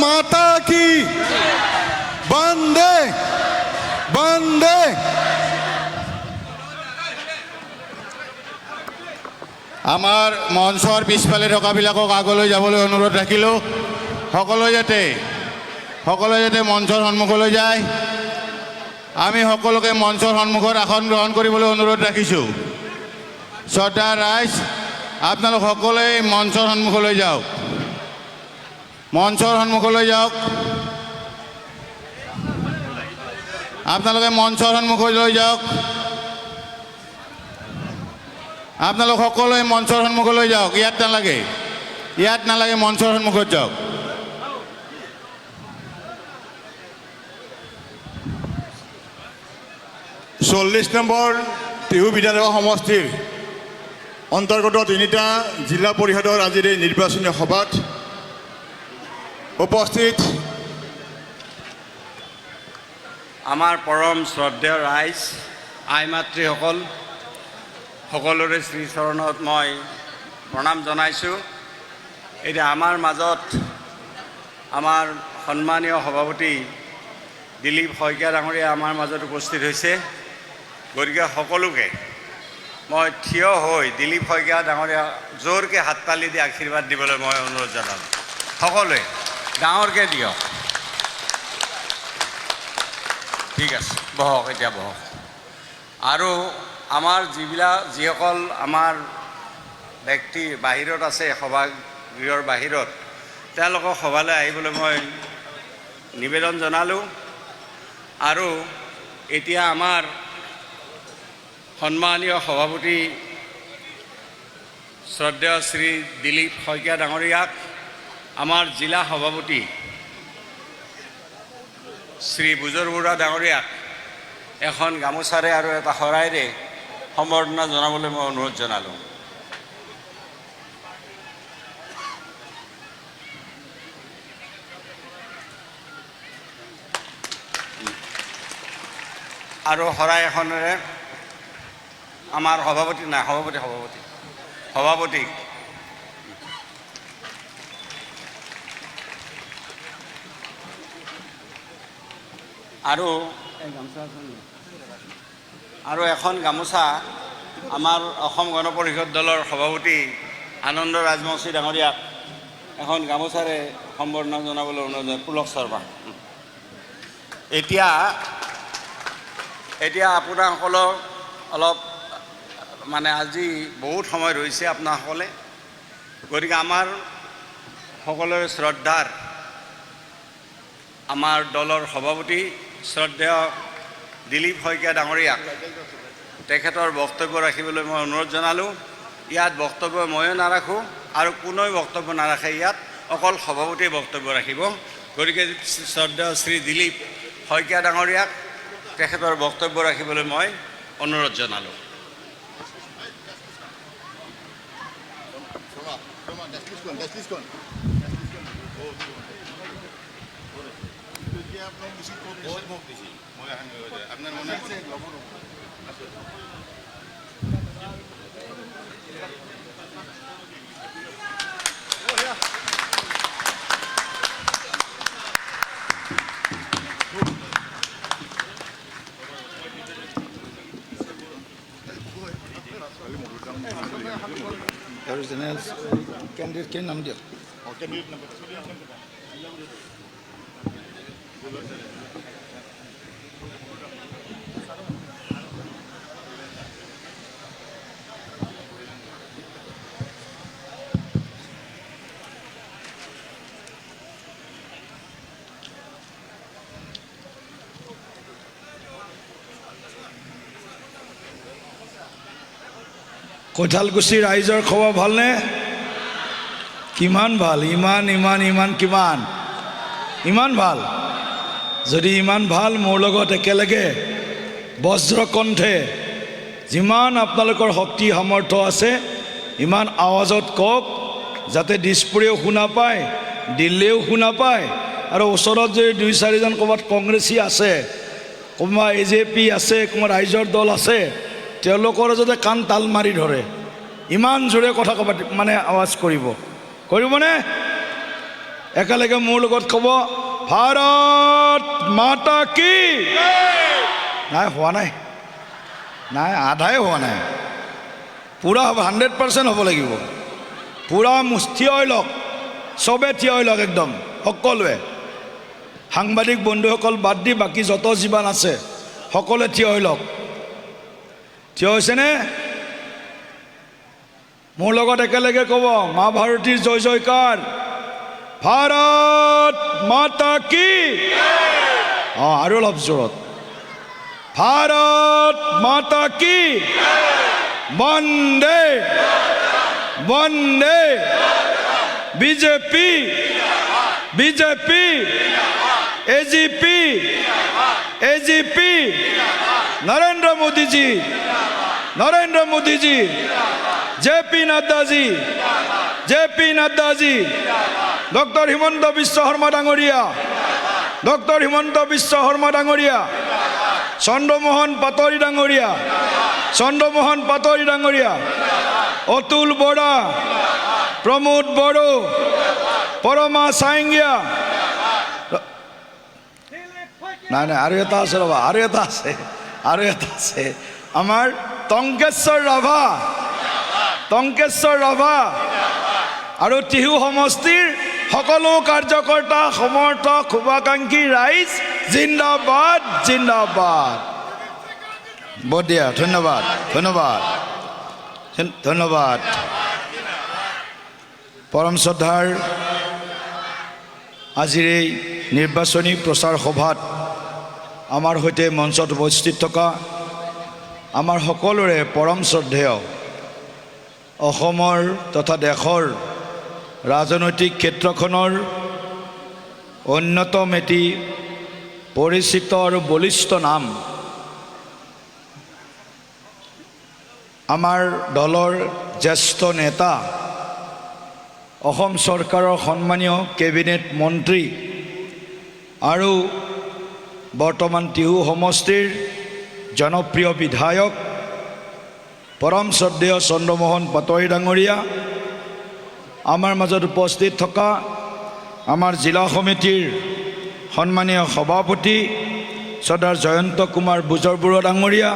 মাতা কি বন্দে বন্দে। আমাৰ মঞ্চৰ পিছফালে থকাবিলাকক আগলৈ যাবলৈ অনুৰোধ ৰাখিলোঁ। সকলোৱে যাতে মঞ্চৰ সন্মুখলৈ যায়। আমি সকলোকে মঞ্চৰ সন্মুখত আসন গ্ৰহণ কৰিবলৈ অনুৰোধ ৰাখিছোঁ। শ্ৰদ্ধা ৰাইজ, আপোনালোক সকলোৱে মঞ্চৰ সন্মুখলৈ যাওক। মঞ্চৰ সন্মুখলৈ যাওক। আপোনালোকে মঞ্চৰ সন্মুখলৈ যাওক। আপোনালোক সকলোৱে মঞ্চৰ সন্মুখলৈ যাওক। ইয়াত নালাগে, মঞ্চৰ সন্মুখত যাওক। চল্লিছ নম্বৰ টিহু বিধানসভা সমষ্টিৰ অন্তৰ্গত 3টা জিলা পৰিষদৰ আজিৰ এই নিৰ্বাচনী সভাত উপস্থিত আমাৰ পৰম শ্ৰদ্ধেয় ৰাইজ, আই মাতৃসকল, সকলোৰে শ্ৰীচৰণত মই প্ৰণাম জনাইছোঁ। এতিয়া আমাৰ মাজত আমাৰ সন্মানীয় সভাপতি দিলীপ শইকীয়া ডাঙৰীয়া আমাৰ মাজত উপস্থিত হৈছে। গতিকে সকলোকে মই থিয় হৈ দিলীপ শইকীয়া ডাঙৰীয়া জোৰকৈ হাত তালি দি আশীৰ্বাদ দিবলৈ মই অনুৰোধ জনালোঁ। সকলোৱে ডাঙৰকৈ দিয়ক। ঠিক আছে, বহক, এতিয়া বহক। আৰু আমাৰ যিসকল আমাৰ ব্যক্তি বাহিৰত আছে, সভাগৃহৰ বাহিৰত, তেওঁলোকক সভালৈ আহিবলৈ মই নিবেদন জনালোঁ। আৰু এতিয়া আমাৰ সন্মানীয় সভাপতি শ্ৰদ্ধেয় শ্ৰী দিলীপ শইকীয়া ডাঙৰীয়াক, আমাৰ জিলা সভাপতি শ্ৰী বুজৰ বৰুৱা ডাঙৰীয়াক এখন গামোচাৰে আৰু এটা শৰাইৰে সম্বৰ্ধনা জনাবলৈ মই অনুৰোধ জনালোঁ। আৰু শৰাই এখনেৰে আমাৰ সভাপতি আৰু এখন গামোচা আমাৰ অসম গণ পৰিষদ দলৰ সভাপতি আনন্দ ৰাজবংশী ডাঙৰীয়াক এখন গামোচাৰে সম্বৰ্ধনা জনাবলৈ অনুৰোধ। পুলক শৰ্মা। এতিয়া আপোনাসকলক অলপ আজি বহুত সময় ৰৈছে আপোনাসকলে। গতিকে আমাৰ সকলোৰে শ্ৰদ্ধাৰ আমাৰ দলৰ সভাপতি শ্ৰদ্ধেয় দিলীপ শইকীয়া ডাঙৰীয়াক তেখেতৰ বক্তব্য ৰাখিবলৈ মই অনুৰোধ জনালোঁ। ইয়াত বক্তব্য ময়ো নাৰাখোঁ আৰু কোনেও বক্তব্য নাৰাখে, ইয়াত অকল সভাপতিয়ে বক্তব্য ৰাখিব। গতিকে শ্ৰদ্ধেয় শ্ৰী দিলীপ শইকীয়া ডাঙৰীয়াক তেখেতৰ বক্তব্য ৰাখিবলৈ মই অনুৰোধ জনালোঁ। कैंडिडेट नाम दिया। কৈঠালকুছিৰ ৰাইজৰ খবৰ ভালনে? কিমান ভাল? ইমান ভাল। যদি ইমান ভাল, মোৰ লগত একেলগে বজ্ৰকণ্ঠে যিমান আপোনালোকৰ শক্তি সামৰ্থ্য আছে ইমান আৱাজত কওক, যাতে দিছপুৰেও শুনা পায়, দিল্লীয়েও শুনা পায়। আৰু ওচৰত যদি 2-4জন ক'ৰবাত কংগ্ৰেছী আছে, কোনোবা AJP আছে, কোনোবা ৰাইজৰ দল আছে, তেওঁলোকৰ যাতে কাণ তাল মাৰি ধৰে। ইমান জোৰে কথা ক'ব, আৱাজ কৰিবনে? একেলগে মোৰ লগত ক'ব ভাৰত মাতা কি নাই হোৱা নাই নাই আধাই হোৱা নাই পূৰা হ'ব 100% হ'ব লাগিব পূৰা থিয় হৈ লওক চবে থিয় হৈ লওক একদম সকলোৱে সাংবাদিক বন্ধুসকল বাদ দি বাকী যত জীৱান আছে সকলোৱে থিয় হৈ লওক থিয় হৈছেনে মোৰ লগত একেলগে ক'ব মা ভাৰতীৰ জয় জয়কাৰ ভাৰত মাতা কি আৰু অলপ জোৰত ভাৰত মাতা কি বন্দে বন্দে BJP BJP AGP AGP Narendra Modi ji JP Nadda ji doctor Himanta Biswa Sarma ডাঙৰীয়া ডক্টৰ হিমন্ত বিশ্ব শৰ্মা ডাঙৰীয়া চন্দ্ৰমোহন পাটোৱাৰী ডাঙৰীয়া অতুল বৰা প্ৰমোদ বড়ো পৰমা সাইঙ্গিয়া নাই নাই আৰু এটা আছে ৰ'বা আৰু এটা আছে আমাৰ টংকেশ্বৰ ৰাভা আৰু টিহু সমষ্টিৰ সকলো কাৰ্যকৰ্তা সমৰ্থক শুভাকাংক্ষী ৰাইজ জিন্দাবাদ জিন্দাবাদ বঢ়িয়া ধন্যবাদ ধন্যবাদ ধন্যবাদ পৰম শ্ৰদ্ধাৰ আজিৰ এই নিৰ্বাচনী প্ৰচাৰ সভাত আমাৰ সৈতে মঞ্চত উপস্থিত থকা আমাৰ সকলোৰে পৰম শ্ৰদ্ধেয় অসমৰ তথা দেশৰ ৰাজনৈতিক ক্ষেত্ৰখনৰ অন্যতম এটি পৰিচিত আৰু বলিষ্ঠ নাম আমাৰ দলৰ জ্যেষ্ঠ নেতা অসম চৰকাৰৰ সন্মানীয় কেবিনেট মন্ত্ৰী আৰু বৰ্তমান টিহু সমষ্টিৰ জনপ্ৰিয় বিধায়ক পৰম শ্ৰদ্ধেয় চন্দ্ৰমোহন পাটোৱাৰী ডাঙৰীয়া আমাৰ মাজত উপস্থিত থকা আমাৰ জিলা সমিতিৰ সন্মানীয় সভাপতি সৰ্দাৰ জয়ন্ত কুমাৰ বুজৰবৰুৱা ডাঙৰীয়া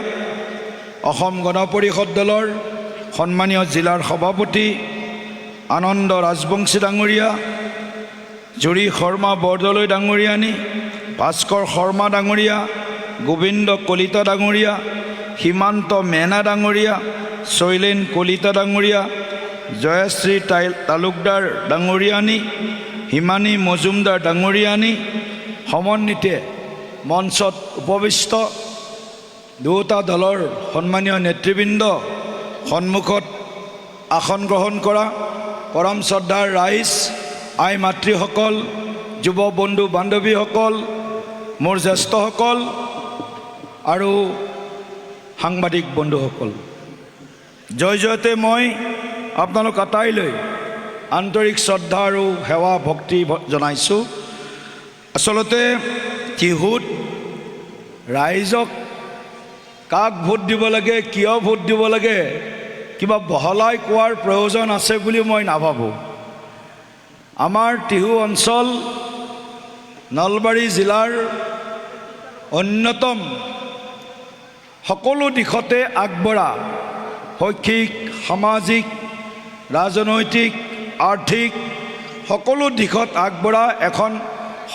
অসম গণ পৰিষদ দলৰ সন্মানীয় জিলাৰ সভাপতি আনন্দ ৰাজবংশী ডাঙৰীয়া জুৰি শৰ্মা বৰদলৈ ডাঙৰীয়ানী ভাস্কৰ শৰ্মা ডাঙৰীয়া গোবিন্দ কলিতা ডাঙৰীয়া সীমান্ত মেনা ডাঙৰীয়া শৈলেন কলিতা ডাঙৰীয়া জয়শ্ৰী তালুকদাৰ ডাঙৰীয়ানী হিমানী মজুমদাৰ ডাঙৰীয়ানী সমন্বিতে মঞ্চত উপবিষ্ট দুটা দলৰ সন্মানীয় নেতৃবৃন্দ সন্মুখত আসন গ্ৰহণ কৰা পৰম শ্ৰদ্ধাৰ ৰাইজ আই মাতৃসকল যুৱ বন্ধু বান্ধৱীসকল মোৰ জ্যেষ্ঠসকল আৰু সাংবাদিক বন্ধুসকল জয় জয়তে মই আপোনালোক আটাইলৈ আন্তৰিক শ্ৰদ্ধা আৰু সেৱা ভক্তি জনাইছোঁ আচলতে টিহুত ৰাইজক কাক ভোট দিব লাগে কিয় ভোট দিব লাগে কিবা বহলাই কোৱাৰ প্ৰয়োজন আছে বুলি মই নাভাবোঁ আমাৰ টিহু অঞ্চল নলবাৰী জিলাৰ অন্যতম সকলো দিশতে আগবঢ়া শৈক্ষিক সামাজিক ৰাজনৈতিক আৰ্থিক সকলো দিশত আগবঢ়া এখন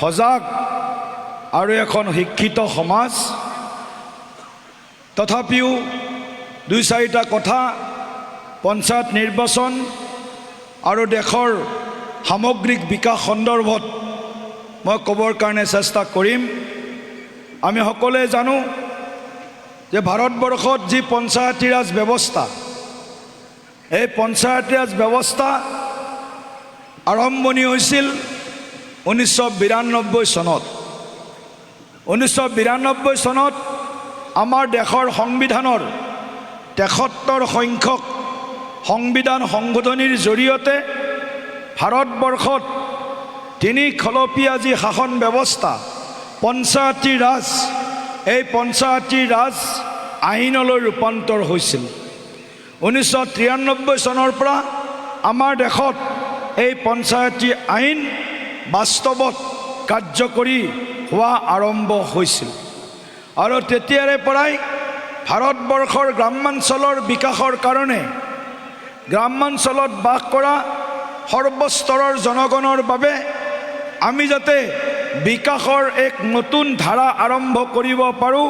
সজাগ আৰু এখন শিক্ষিত সমাজ তথাপিও দুই চাৰিটা কথা পঞ্চায়ত নিৰ্বাচন আৰু দেশৰ সামগ্ৰিক বিকাশ সন্দৰ্ভত মই ক'বৰ কাৰণে চেষ্টা কৰিম আমি সকলোৱে জানো যে ভাৰতবৰ্ষত যি পঞ্চায়তী ৰাজ ব্যৱস্থা এই পঞ্চায়তী ৰাজ ব্যৱস্থা আৰম্ভণি হৈছিল 1992 চনত 1992 চনত আমাৰ দেশৰ সংবিধানৰ 73 সংখ্যক সংবিধান সংশোধনীৰ জৰিয়তে ভাৰতবৰ্ষত তিনি খলপীয়া যি শাসন ব্যৱস্থা পঞ্চায়তী ৰাজ এই পঞ্চায়তী ৰাজ আইনলৈ ৰূপান্তৰ হৈছিল 1993 চনৰ পৰা আমাৰ দেশত এই পঞ্চায়তী আইন বাস্তৱত কাৰ্যকৰী হোৱা আৰম্ভ হৈছিল আৰু তেতিয়াৰে পৰাই ভাৰতবৰ্ষৰ গ্ৰামাঞ্চলৰ বিকাশৰ কাৰণে গ্ৰামাঞ্চলত বাস কৰা সৰ্বস্তৰৰ জনগণৰ বাবে আমি যাতে বিকাশৰ এক নতুন ধাৰা আৰম্ভ কৰিব পাৰোঁ,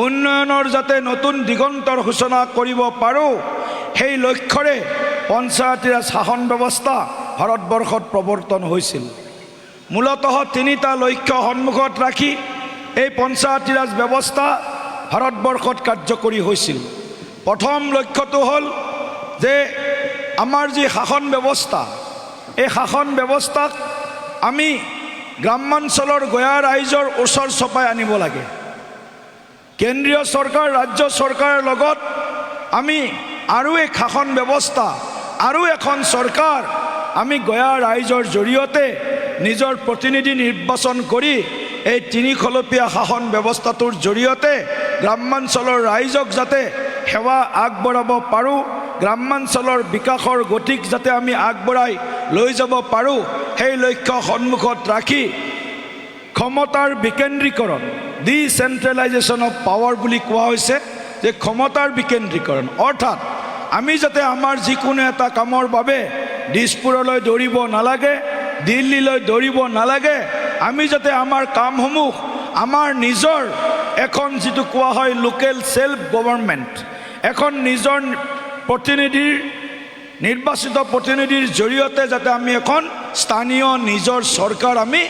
উন্নয়নৰ যাতে নতুন দিগন্তৰ সূচনা কৰিব পাৰোঁ, সেই লক্ষ্যৰে পঞ্চায়তী ৰাজ শাসন ব্যৱস্থা ভাৰতবৰ্ষত প্ৰৱৰ্তন হৈছিল। মূলতঃ তিনিটা লক্ষ্য সন্মুখত ৰাখি এই পঞ্চায়তী ৰাজ ব্যৱস্থা ভাৰতবৰ্ষত কাৰ্যকৰী হৈছিল। প্ৰথম লক্ষ্যটো হ'ল যে আমাৰ যি শাসন ব্যৱস্থা, এই শাসন ব্যৱস্থাক আমি গ্ৰামাঞ্চলৰ গঞা ৰাইজৰ ওচৰ চপাই আনিব লাগে। কেন্দ্ৰীয় চৰকাৰ, ৰাজ্য চৰকাৰৰ লগত আমি আৰু এক শাসন ব্যৱস্থা, আৰু এখন চৰকাৰ আমি গঞা ৰাইজৰ জৰিয়তে নিজৰ প্ৰতিনিধি নিৰ্বাচন কৰি এই তিনিখলপীয়া শাসন ব্যৱস্থাটোৰ জৰিয়তে গ্ৰামাঞ্চলৰ ৰাইজক যাতে সেৱা আগবঢ়াব পাৰোঁ, গ্ৰামাঞ্চলৰ বিকাশৰ গতিক যাতে আমি আগবঢ়াই লৈ যাব পাৰোঁ, সেই লক্ষ্য সন্মুখত ৰাখি ক্ষমতাৰ বিকেন্দ্ৰীকৰণ, ডিচেন্ট্ৰেলাইজেশ্যন অফ পাৱাৰ বুলি কোৱা হৈছে, যে ক্ষমতাৰ বিকেন্দ্ৰীকৰণ অৰ্থাৎ আমি যাতে আমাৰ যিকোনো এটা কামৰ বাবে দিছপুৰলৈ দৌৰিব নালাগে, দিল্লীলৈ দৌৰিব নালাগে, আমি যাতে আমাৰ কামসমূহ আমাৰ নিজৰ এখন যিটো কোৱা হয় লোকেল সেল্ফ গভৰ্ণমেণ্ট, এখন নিজৰ প্ৰতিনিধিৰ নিৰ্বাচিত প্ৰতিনিধিৰ জৰিয়তে যাতে আমি এখন স্থানীয় নিজৰ চৰকাৰ আমি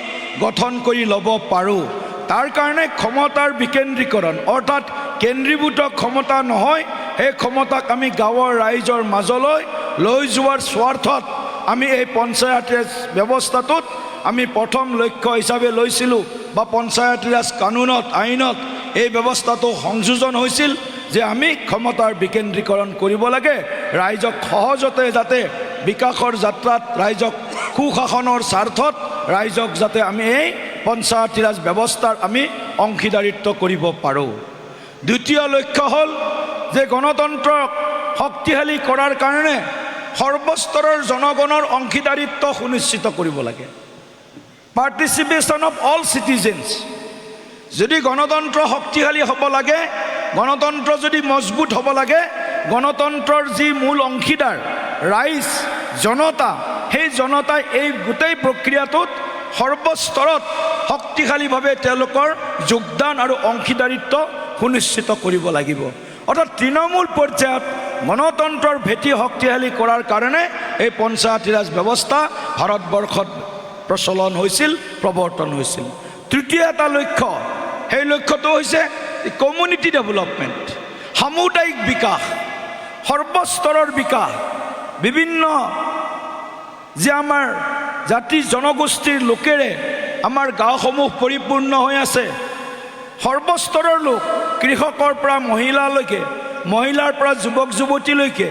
গঠন কৰি ল'ব পাৰোঁ। তাৰ কাৰণে ক্ষমতাৰ বিকেন্দ্ৰীকৰণ অৰ্থাৎ কেন্দ্ৰীভূত ক্ষমতা নহয়, সেই ক্ষমতাক আমি গাঁৱৰ ৰাইজৰ মাজলৈ লৈ যোৱাৰ স্বাৰ্থত আমি এই পঞ্চায়তী ৰাজ ব্যৱস্থাটোত আমি প্ৰথম লক্ষ্য হিচাপে লৈছিলোঁ, বা পঞ্চায়তী ৰাজ কানুনত, আইনত এই ব্যৱস্থাটো সংযোজন হৈছিল যে আমি ক্ষমতাৰ বিকেন্দ্ৰীকৰণ কৰিব লাগে, ৰাইজক সহজতে যাতে বিকাশৰ যাত্ৰাত ৰাইজক সুশাসনৰ স্বাৰ্থত ৰাইজক যাতে আমি এই পঞ্চায়তী ৰাজ ব্যৱস্থাৰ আমি অংশীদাৰিত্ব কৰিব পাৰোঁ। দ্বিতীয় লক্ষ্য হ'ল যে গণতন্ত্ৰক শক্তিশালী কৰাৰ কাৰণে সৰ্বস্তৰৰ জনগণৰ অংশীদাৰিত্ব সুনিশ্চিত কৰিব লাগে, পাৰ্টিচিপেশ্যন অফ অল চিটিজেনছ। যদি গণতন্ত্ৰ শক্তিশালী হ'ব লাগে, গণতন্ত্ৰ যদি মজবুত হ'ব লাগে, গণতন্ত্ৰৰ যি মূল অংশীদাৰ ৰাইজ, জনতা, সেই জনতাই এই গোটেই প্ৰক্ৰিয়াটোত সৰ্বস্তৰত শক্তিশালীভাৱে তেওঁলোকৰ যোগদান আৰু অংশীদাৰিত্ব সুনিশ্চিত কৰিব লাগিব। অৰ্থাৎ তৃণমূল পৰ্যায়ত গণতন্ত্ৰৰ ভেটি শক্তিশালী কৰাৰ কাৰণে এই পঞ্চায়তী ৰাজ ব্যৱস্থা ভাৰতবৰ্ষত প্ৰচলন হৈছিল, প্ৰৱৰ্তন হৈছিল। তৃতীয় এটা লক্ষ্য, সেই লক্ষ্যটো হৈছে কমিউনিটি ডেভেলপমেণ্ট, সামুদায়িক বিকাশ, সৰ্বস্তৰৰ বিকাশ। বিভিন্ন যে আমাৰ জাতি জনগোষ্ঠীৰ লোকেৰে আমাৰ গাঁওসমূহ পৰিপূৰ্ণ হৈ আছে, সৰ্বস্তৰৰ লোক, কৃষকৰ পৰা মহিলালৈকে, মহিলাৰ পৰা যুৱক যুৱতীলৈকে,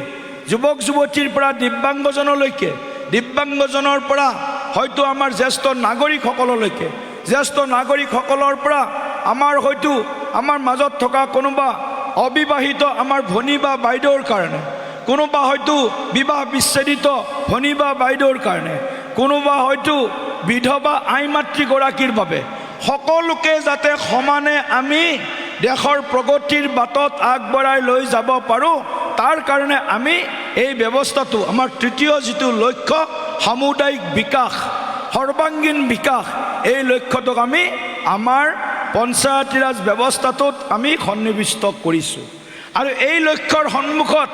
যুৱক যুৱতীৰ পৰা দিব্যাংগজনলৈকে, দিব্যাংগজনৰ পৰা হয়তো আমাৰ জ্যেষ্ঠ নাগৰিকসকললৈকে, জ্যেষ্ঠ নাগৰিকসকলৰ পৰা আমাৰ হয়তো আমাৰ মাজত থকা কোনোবা অবিবাহিত আমাৰ ভনী বা বাইদেউৰ কাৰণে, কোনোবা হয়তো বিবাহ বিচ্ছেদিত ভনী বা বাইদেউৰ কাৰণে, কোনোবা হয়তো বিধৱা আই মাতৃগৰাকীৰ বাবে, সকলোকে যাতে সমানে আমি দেশৰ প্ৰগতিৰ বাটত আগবঢ়াই লৈ যাব পাৰোঁ, তাৰ কাৰণে আমি এই ব্যৱস্থাটো, আমাৰ তৃতীয় যিটো লক্ষ্য সামুদায়িক বিকাশ, সৰ্বাংগীন বিকাশ, এই লক্ষ্যটোক আমি আমাৰ পঞ্চায়তী ৰাজ ব্যৱস্থাটোত আমি সন্নিৱিষ্ট কৰিছোঁ। আৰু এই লক্ষ্যৰ সন্মুখত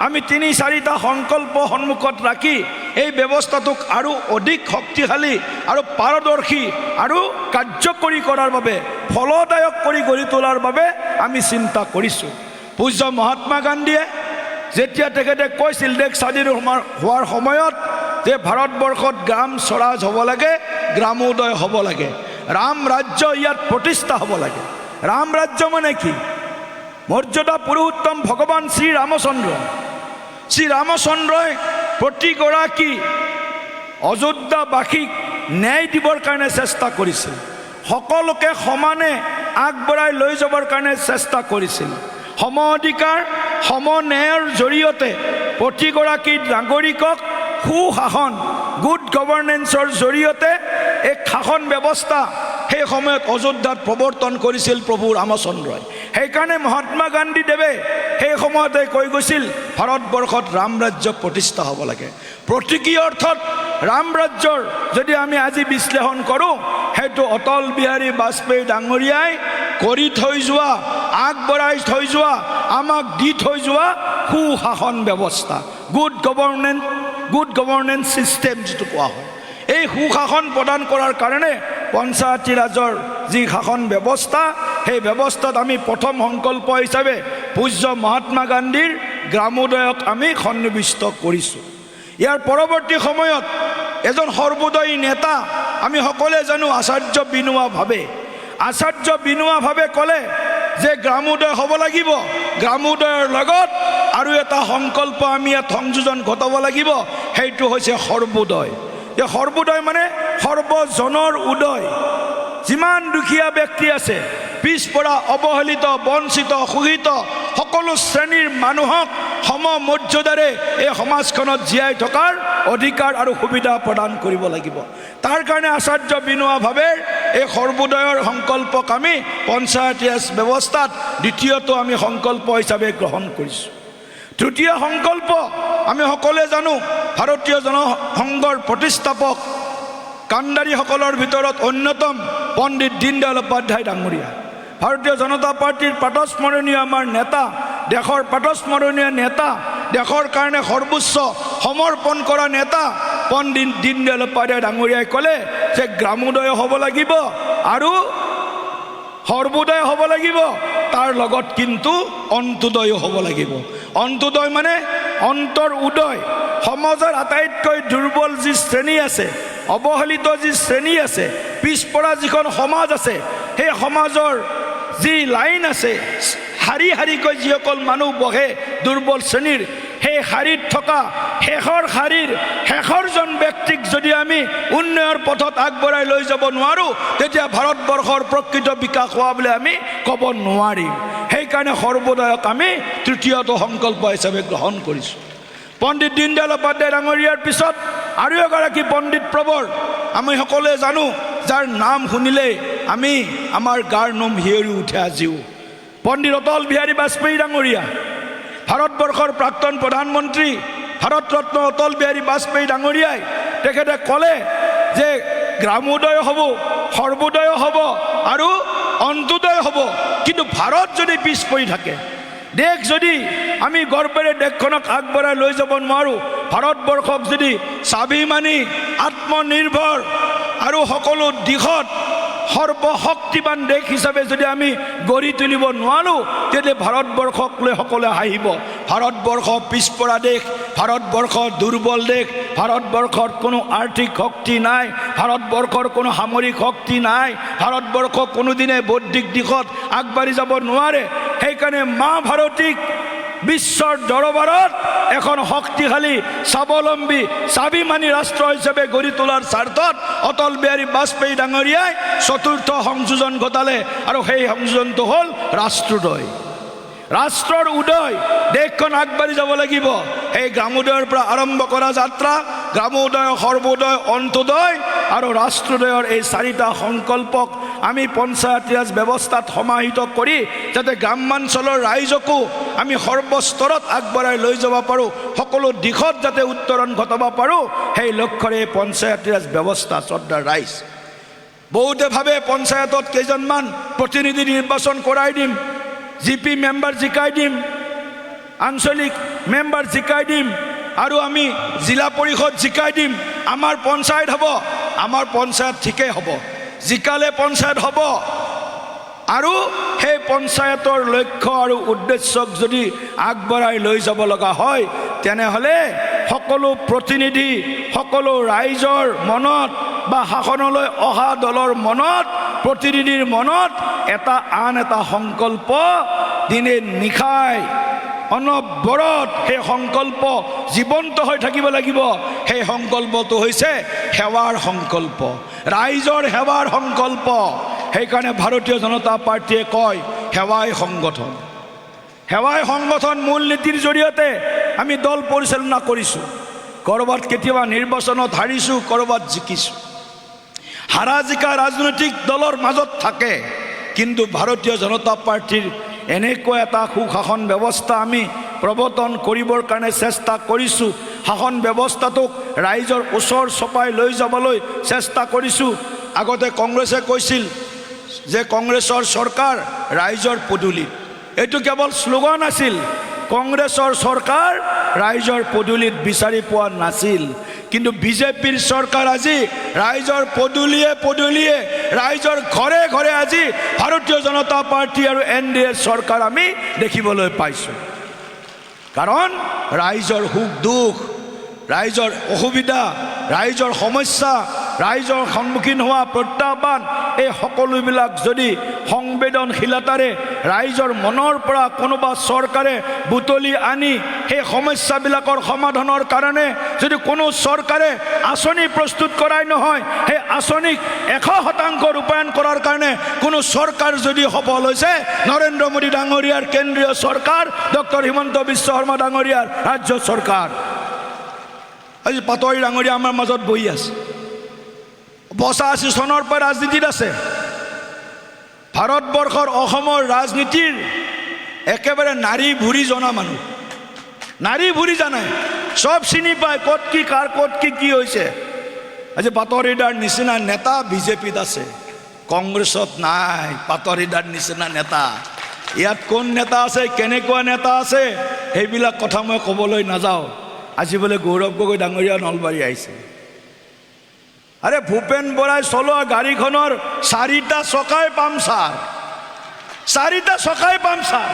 আমি ৩-৪টা সংকল্প সন্মুখত ৰাখি এই ব্যৱস্থাটোক আৰু অধিক শক্তিশালী আৰু পাৰদৰ্শী আৰু কাৰ্যকৰী কৰাৰ বাবে, ফলদায়ক কৰি গঢ়ি তোলাৰ বাবে আমি চিন্তা কৰিছোঁ। পূজ্য মহাত্মা গান্ধীয়ে যেতিয়া তেখেতে কৈছিল দেশ স্বাধীন হোৱাৰ সময়ত যে ভাৰতবৰ্ষত গ্ৰাম স্বৰাজ হ'ব লাগে, গ্ৰামোদয় হ'ব লাগে, ৰাম ৰাজ্য ইয়াত প্ৰতিষ্ঠা হ'ব লাগে। ৰাম ৰাজ্য মানে কি? মৰ্যাদা পুৰুষোত্তম ভগৱান শ্ৰীৰামচন্দ্ৰ, শ্ৰীৰামচন্দ্ৰই প্ৰতিগৰাকী অযোধ্যাবাসীক ন্যায় দিবৰ কাৰণে চেষ্টা কৰিছিল, সকলোকে সমানে আগবঢ়াই লৈ যাবৰ কাৰণে চেষ্টা কৰিছিল। সম অধিকাৰ, সম ন্যায়ৰ জৰিয়তে প্ৰতিগৰাকী নাগৰিকক সুশাসন, গুড গভৰ্নেন্সৰ জৰিয়তে এই শাসন ব্যৱস্থা সেই সময়ত অযোধ্যাত প্ৰৱৰ্তন কৰিছিল প্ৰভু ৰামচন্দ্ৰই। সেইকাৰণে মহাত্মা গান্ধীদেৱে সেই সময়তে কৈ গৈছিল ভাৰতবৰ্ষত ৰাম ৰাজ্য প্ৰতিষ্ঠা হ'ব লাগে। প্ৰতীকী অৰ্থত ৰাম ৰাজ্যৰ যদি আমি আজি বিশ্লেষণ কৰোঁ, সেইটো অটল বিহাৰী বাজপেয়ী ডাঙৰীয়াই কৰি থৈ যোৱা, আগবঢ়াই থৈ যোৱা, আমাক দি থৈ যোৱা সুশাসন ব্যৱস্থা, গুড গভৰ্নেন্স ছিষ্টেম যিটো কোৱা হয়। এই সুশাসন প্ৰদান কৰাৰ কাৰণে পঞ্চায়তী ৰাজৰ যি শাসন ব্যৱস্থা, সেই ব্যৱস্থাত আমি প্ৰথম সংকল্প হিচাপে পূজ্য মহাত্মা গান্ধীৰ গ্ৰামোদয়ক আমি সন্নিৱিষ্ট কৰিছোঁ। ইয়াৰ পৰৱৰ্তী সময়ত এজন সৰ্বোদয়ী নেতা আমি সকলোৱে জানো আচাৰ্য বিনোৱা ভাৱে। আচাৰ্য বিনোৱা ভাৱে ক'লে যে গ্ৰামোদয় হ'ব লাগিব, গ্ৰামোদয়ৰ লগত আৰু এটা সংকল্প আমি ইয়াত সংযোজন ঘটাব লাগিব, সেইটো হৈছে সৰ্বোদয়। এই সৰ্বোদয় মানে সৰ্বজনৰ উদয়। যিমান দুখীয়া ব্যক্তি আছে, পিছপৰা, অৱহেলিত, বঞ্চিত, শোষিত সকলো শ্ৰেণীৰ মানুহক সমমৰ্যাদাৰে এই সমাজখনত জীয়াই থকাৰ অধিকাৰ আৰু সুবিধা প্ৰদান কৰিব লাগিব। তাৰ কাৰণে আচাৰ্য বিনোৱা ভাৱে এই সৰ্বোদয়ৰ সংকল্পক আমি পঞ্চায়তী ৰাজ ব্যৱস্থাত দ্বিতীয়টো আমি সংকল্প হিচাপে গ্ৰহণ কৰিছোঁ। তৃতীয় সংকল্প আমি সকলোৱে জানো ভাৰতীয় জনসংঘৰ প্ৰতিষ্ঠাপক কাণ্ডাৰীসকলৰ ভিতৰত অন্যতম পণ্ডিত দীনদয়াল উপাধ্যায় ডাঙৰীয়া, ভাৰতীয় জনতা পাৰ্টীৰ প্ৰাতঃস্মৰণীয় আমাৰ নেতা, দেশৰ প্ৰাতঃস্মৰণীয় নেতা, দেশৰ কাৰণে সৰ্বোচ্চ সমৰ্পণ কৰা নেতা পণ্ডিত দীনদয়াল উপাধ্যায় ডাঙৰীয়াই ক'লে যে গ্ৰামোদয় হ'ব লাগিব আৰু সৰ্বোদয় হ'ব লাগিব, তাৰ লগত কিন্তু অন্ত্যোদয়ো হ'ব লাগিব। অন্ত্যোদয় মানে অন্তৰ উদয়। সমাজৰ আটাইতকৈ দুৰ্বল যি শ্ৰেণী আছে, অৱহেলিত যি শ্ৰেণী আছে, পিছপৰা যিখন সমাজ আছে, সেই সমাজৰ যি লাইন আছে, শাৰী শাৰীকৈ যিসকল মানুহ বহে দুৰ্বল শ্ৰেণীৰ, সেই শাৰীত থকা শাৰীৰ শেষৰজন ব্যক্তিক যদি আমি উন্নয়নৰ পথত আগবঢ়াই লৈ যাব নোৱাৰোঁ, তেতিয়া ভাৰতবৰ্ষৰ প্ৰকৃত বিকাশ হোৱা বুলি আমি ক'ব নোৱাৰিম। সেইকাৰণে সৰ্বোদয়ক আমি তৃতীয়টো সংকল্প হিচাপে গ্ৰহণ কৰিছোঁ। পণ্ডিত দীনদয়াল উপাধ্যায় ডাঙৰীয়াৰ পিছত আৰু এগৰাকী পণ্ডিত প্ৰবৰ আমি সকলোৱে জানো, যাৰ নাম শুনিলেই আমাৰ গাৰ নোম শিয়ৰি উঠে আজিও, পণ্ডিত অটল বিহাৰী বাজপেয়ী ডাঙৰীয়া। ভাৰতবৰ্ষৰ প্ৰাক্তন প্ৰধানমন্ত্ৰী ভাৰতৰত্ন অটল বিহাৰী বাজপেয়ী ডাঙৰীয়াই তেখেতে ক'লে যে গ্ৰামোদয় হ'ব, সৰ্বোদয় হ'ব আৰু অন্ত্যোদয় হ'ব। কিন্তু ভাৰত যদি পিছ পৰি থাকে, দেশ যদি আমি গৰ্বেৰে দেশখনক আগবঢ়াই লৈ যাব নোৱাৰোঁ, ভাৰতবৰ্ষক যদি স্বাভিমানী, আত্মনিৰ্ভৰ আৰু সকলো দিশত সৰ্বশক্তিবান দেশ হিচাপে যদি আমি গঢ়ি তুলিব নোৱাৰোঁ, তেতিয়া ভাৰতবৰ্ষক লৈ সকলোৱে হাঁহিব। ভাৰতবৰ্ষ পিছপৰা দেশ, ভাৰতবৰ্ষ দুৰ্বল দেশ, ভাৰতবৰ্ষত কোনো আৰ্থিক শক্তি নাই, ভাৰতবৰ্ষৰ কোনো সামৰিক শক্তি নাই, ভাৰতবৰ্ষ কোনোদিনে বৌদ্ধিক দিশত আগবাঢ়ি যাব নোৱাৰে। সেইকাৰণে মা ভাৰতীক বিশ্বৰ দৰবাৰত এখন শক্তিশালী, স্বাৱলম্বী, স্বাভিমানী ৰাষ্ট্ৰ হিচাপে গঢ়ি তোলাৰ স্বাৰ্থত অটল বিহাৰী বাজপেয়ী ডাঙৰীয়াই চতুৰ্থ সংযোজন ঘটালে, আৰু সেই সংযোজনটো হ'ল ৰাষ্ট্ৰোদয়। ৰাষ্ট্ৰৰ উদয়, দেশখন আগবাঢ়ি যাব লাগিব। এই গ্ৰামোদয়ৰ পৰা আৰম্ভ কৰা যাত্ৰা, গ্ৰামোদয়, সৰ্বোদয়, অন্ত্যোদয় আৰু ৰাষ্ট্ৰোদয়ৰ এই চাৰিটা সংকল্পক আমি পঞ্চায়তী ৰাজ ব্যৱস্থাত সমাহিত কৰি যাতে গ্ৰামাঞ্চলৰ ৰাইজকো আমি সৰ্বস্তৰত আগবঢ়াই লৈ যাব পাৰোঁ, সকলো দিশত যাতে উত্তৰণ ঘটাব পাৰোঁ, সেই লক্ষ্যৰে পঞ্চায়তী ৰাজ ব্যৱস্থা। শ্ৰদ্ধাৰ ৰাইজ, বহুতে ভাবে পঞ্চায়তত কেইজনমান প্ৰতিনিধি নিৰ্বাচন কৰাই দিম, জিপি মেম্বাৰ জিকাই দিম, আঞ্চলিক মেম্বাৰ জিকাই দিম আৰু আমি জিলা পৰিষদ জিকাই দিম, আমাৰ পঞ্চায়ত হ'ব। আমাৰ পঞ্চায়ত ঠিকেই হ'ব, জিকালে পঞ্চায়ত হ'ব। আৰু সেই পঞ্চায়তৰ লক্ষ্য আৰু উদ্দেশ্যক যদি আগবঢ়াই লৈ যাব লগা হয়, তেনেহ'লে সকলো প্ৰতিনিধি, সকলো ৰাইজৰ মনত বা শাসনলৈ অহা দলৰ মনত, প্ৰতিনিধিৰ মনত আন এটা সংকল্প দিনে নিশাই অনবৰত সেই সংকল্প জীৱন্ত হৈ থাকিব লাগিব। সেই সংকল্পটো হৈছে সেৱাৰ সংকল্প, ৰাইজৰ সেৱাৰ সংকল্প। সেইকাৰণে ভাৰতীয় জনতা পাৰ্টীয়ে কয় সেৱাই সংগঠন। সেৱাই সংগঠন মূল নীতিৰ জৰিয়তে আমি দল পৰিচালনা কৰিছোঁ। ক'ৰবাত কেতিয়াবা নিৰ্বাচনত হাৰিছোঁ, ক'ৰবাত জিকিছোঁ। হাৰা জিকা ৰাজনৈতিক দলৰ মাজত থাকে, কিন্তু ভাৰতীয় জনতা পাৰ্টীৰ এনেকুৱা এটা সুশাসন ব্যৱস্থা আমি প্ৰৱৰ্তন কৰিবৰ কাৰণে চেষ্টা কৰিছোঁ। শাসন ব্যৱস্থাটোক ৰাইজৰ ওচৰ চপাই লৈ যাবলৈ চেষ্টা কৰিছোঁ। আগতে কংগ্ৰেছে কৈছিল যে কংগ্ৰেছৰ চৰকাৰ ৰাইজৰ পদূলিত, এইটো কেৱল শ্লোগান আছিল। কংগ্ৰেছৰ চৰকাৰ ৰাইজৰ পদূলিত বিচাৰি পোৱা নাছিল, কিন্তু বিজেপিৰ চৰকাৰ আজি ৰাইজৰ পদূলিয়ে পদূলিয়ে, ৰাইজৰ ঘৰে ঘৰে আজি ভাৰতীয় জনতা পাৰ্টী আৰু NDA চৰকাৰ আমি দেখিবলৈ পাইছোঁ। কাৰণ ৰাইজৰ সুখ দুখ, ৰাইজৰ অসুবিধা, ৰাইজৰ সমস্যা, ৰাইজৰ সন্মুখীন হোৱা প্ৰত্যাহ্বান, এই সকলোবিলাক যদি সংবেদনশীলতাৰে ৰাইজৰ মনৰ পৰা কোনোবা চৰকাৰে বুটলি আনি সেই সমস্যাবিলাকৰ সমাধানৰ কাৰণে যদি কোনো চৰকাৰে আঁচনি প্ৰস্তুত কৰাই নহয়, সেই আঁচনিক 100% ৰূপায়ণ কৰাৰ কাৰণে কোনো চৰকাৰ যদি সফল হৈছে, নৰেন্দ্ৰ মোদী ডাঙৰীয়াৰ কেন্দ্ৰীয় চৰকাৰ, ডক্টৰ হিমন্ত বিশ্ব শৰ্মা ডাঙৰীয়াৰ ৰাজ্য চৰকাৰ। আজি পাটোৱাৰী ডাঙৰীয়া আমাৰ মাজত বহি আছে, 85 চনৰ পৰা ৰাজনীতিত আছে। ভাৰতবৰ্ষৰ অসমৰ ৰাজনীতিৰ একেবাৰে নাৰী ভুৰি জনা মানুহ, নাৰী ভুৰি জানে, চব চিনি পায় ক'ত কি কাৰ ক'ত কি হৈছে। আজি পাটোৱাৰীদাৰ নিচিনা নেতা বিজেপিত আছে, কংগ্ৰেছত নাই। পাটোৱাৰীদাৰ নিচিনা নেতা ইয়াত কোন নেতা আছে, কেনেকুৱা নেতা আছে, সেইবিলাক কথা মই ক'বলৈ নাযাওঁ। আজি বোলে গৌৰৱ গগৈ ডাঙৰীয়া নলবাৰী আহিছে। আৰে ভূপেন বৰাই চলোৱা গাড়ীখনৰ 4টা চকাই পামচাৰ, 4টা চকাই পামচাৰ।